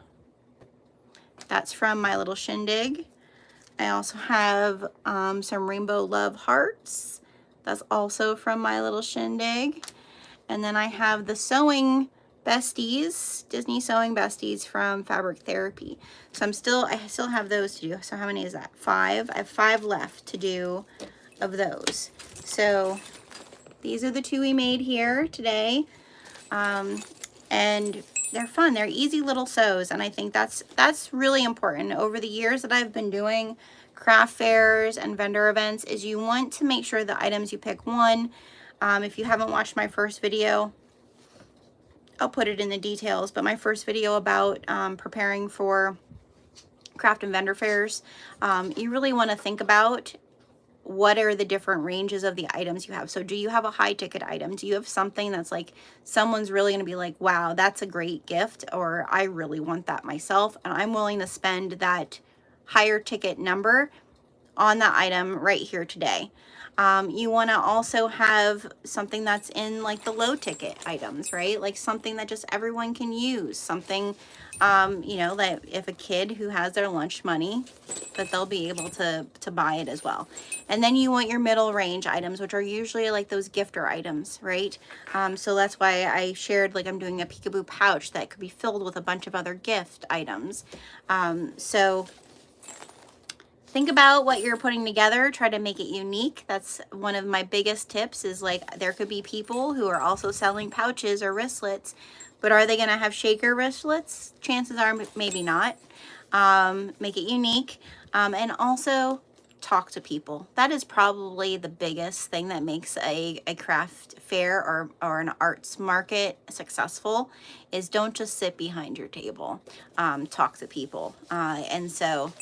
That's from My Little Shindig. I also have some Rainbow Love Hearts. That's also from My Little Shindig. And then I have the Sewing Besties, Disney Sewing Besties from Fabric Therapy. So I still have those to do. So how many is that? 5. I have 5 left to do of those. So these are the 2 we made here today. And they're fun. They're easy little sews, and I think that's really important. Over the years that I've been doing craft fairs and vendor events, is you want to make sure the items you pick, one, if you haven't watched my first video, I'll put it in the details, but my first video about preparing for craft and vendor fairs, you really want to think about what are the different ranges of the items you have. So do you have a high ticket item? Do you have something that's like, someone's really going to be like, wow, that's a great gift, or I really want that myself, and I'm willing to spend that higher ticket number on that item right here today. You want to also have something that's in like the low ticket items, right? Like something that just everyone can use, something, you know, that if a kid who has their lunch money, that they'll be able to buy it as well. And then you want your middle range items, which are usually like those gifter items, right? So that's why I shared, like, I'm doing a peekaboo pouch that could be filled with a bunch of other gift items. So think about what you're putting together, try to make it unique. That's one of my biggest tips, is like, there could be people who are also selling pouches or wristlets, but are they gonna have shaker wristlets? Chances are maybe not. Make it unique, and also talk to people. That is probably the biggest thing that makes a craft fair or an arts market successful, is don't just sit behind your table, talk to people. And so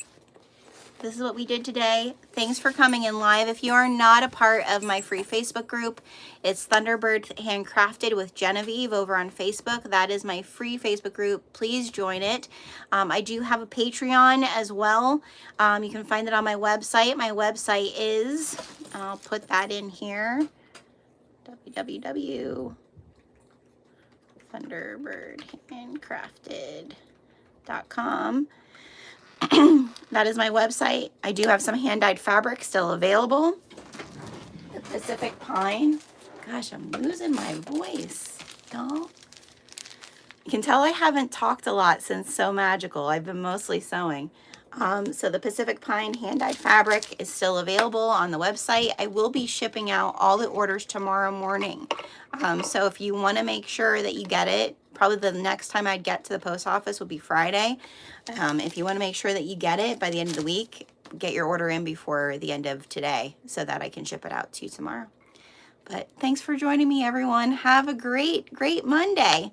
this is what we did today. Thanks for coming in live. If you are not a part of my free Facebook group, it's Thunderbird Handcrafted with Genevieve over on Facebook. That is my free Facebook group. Please join it. I do have a Patreon as well. You can find it on my website. My website is, I'll put that in here, www.thunderbirdhandcrafted.com. That is my website. I do have some hand-dyed fabric still available. The Pacific Pine. Gosh, I'm losing my voice, y'all. You can tell I haven't talked a lot since Sew Magical. I've been mostly sewing. So the Pacific Pine hand-dyed fabric is still available on the website. I will be shipping out all the orders tomorrow morning. So if you want to make sure that you get it, probably the next time I'd get to the post office will be Friday. If you want to make sure that you get it by the end of the week, get your order in before the end of today so that I can ship it out to you tomorrow. But thanks for joining me, everyone. Have a great, great Monday.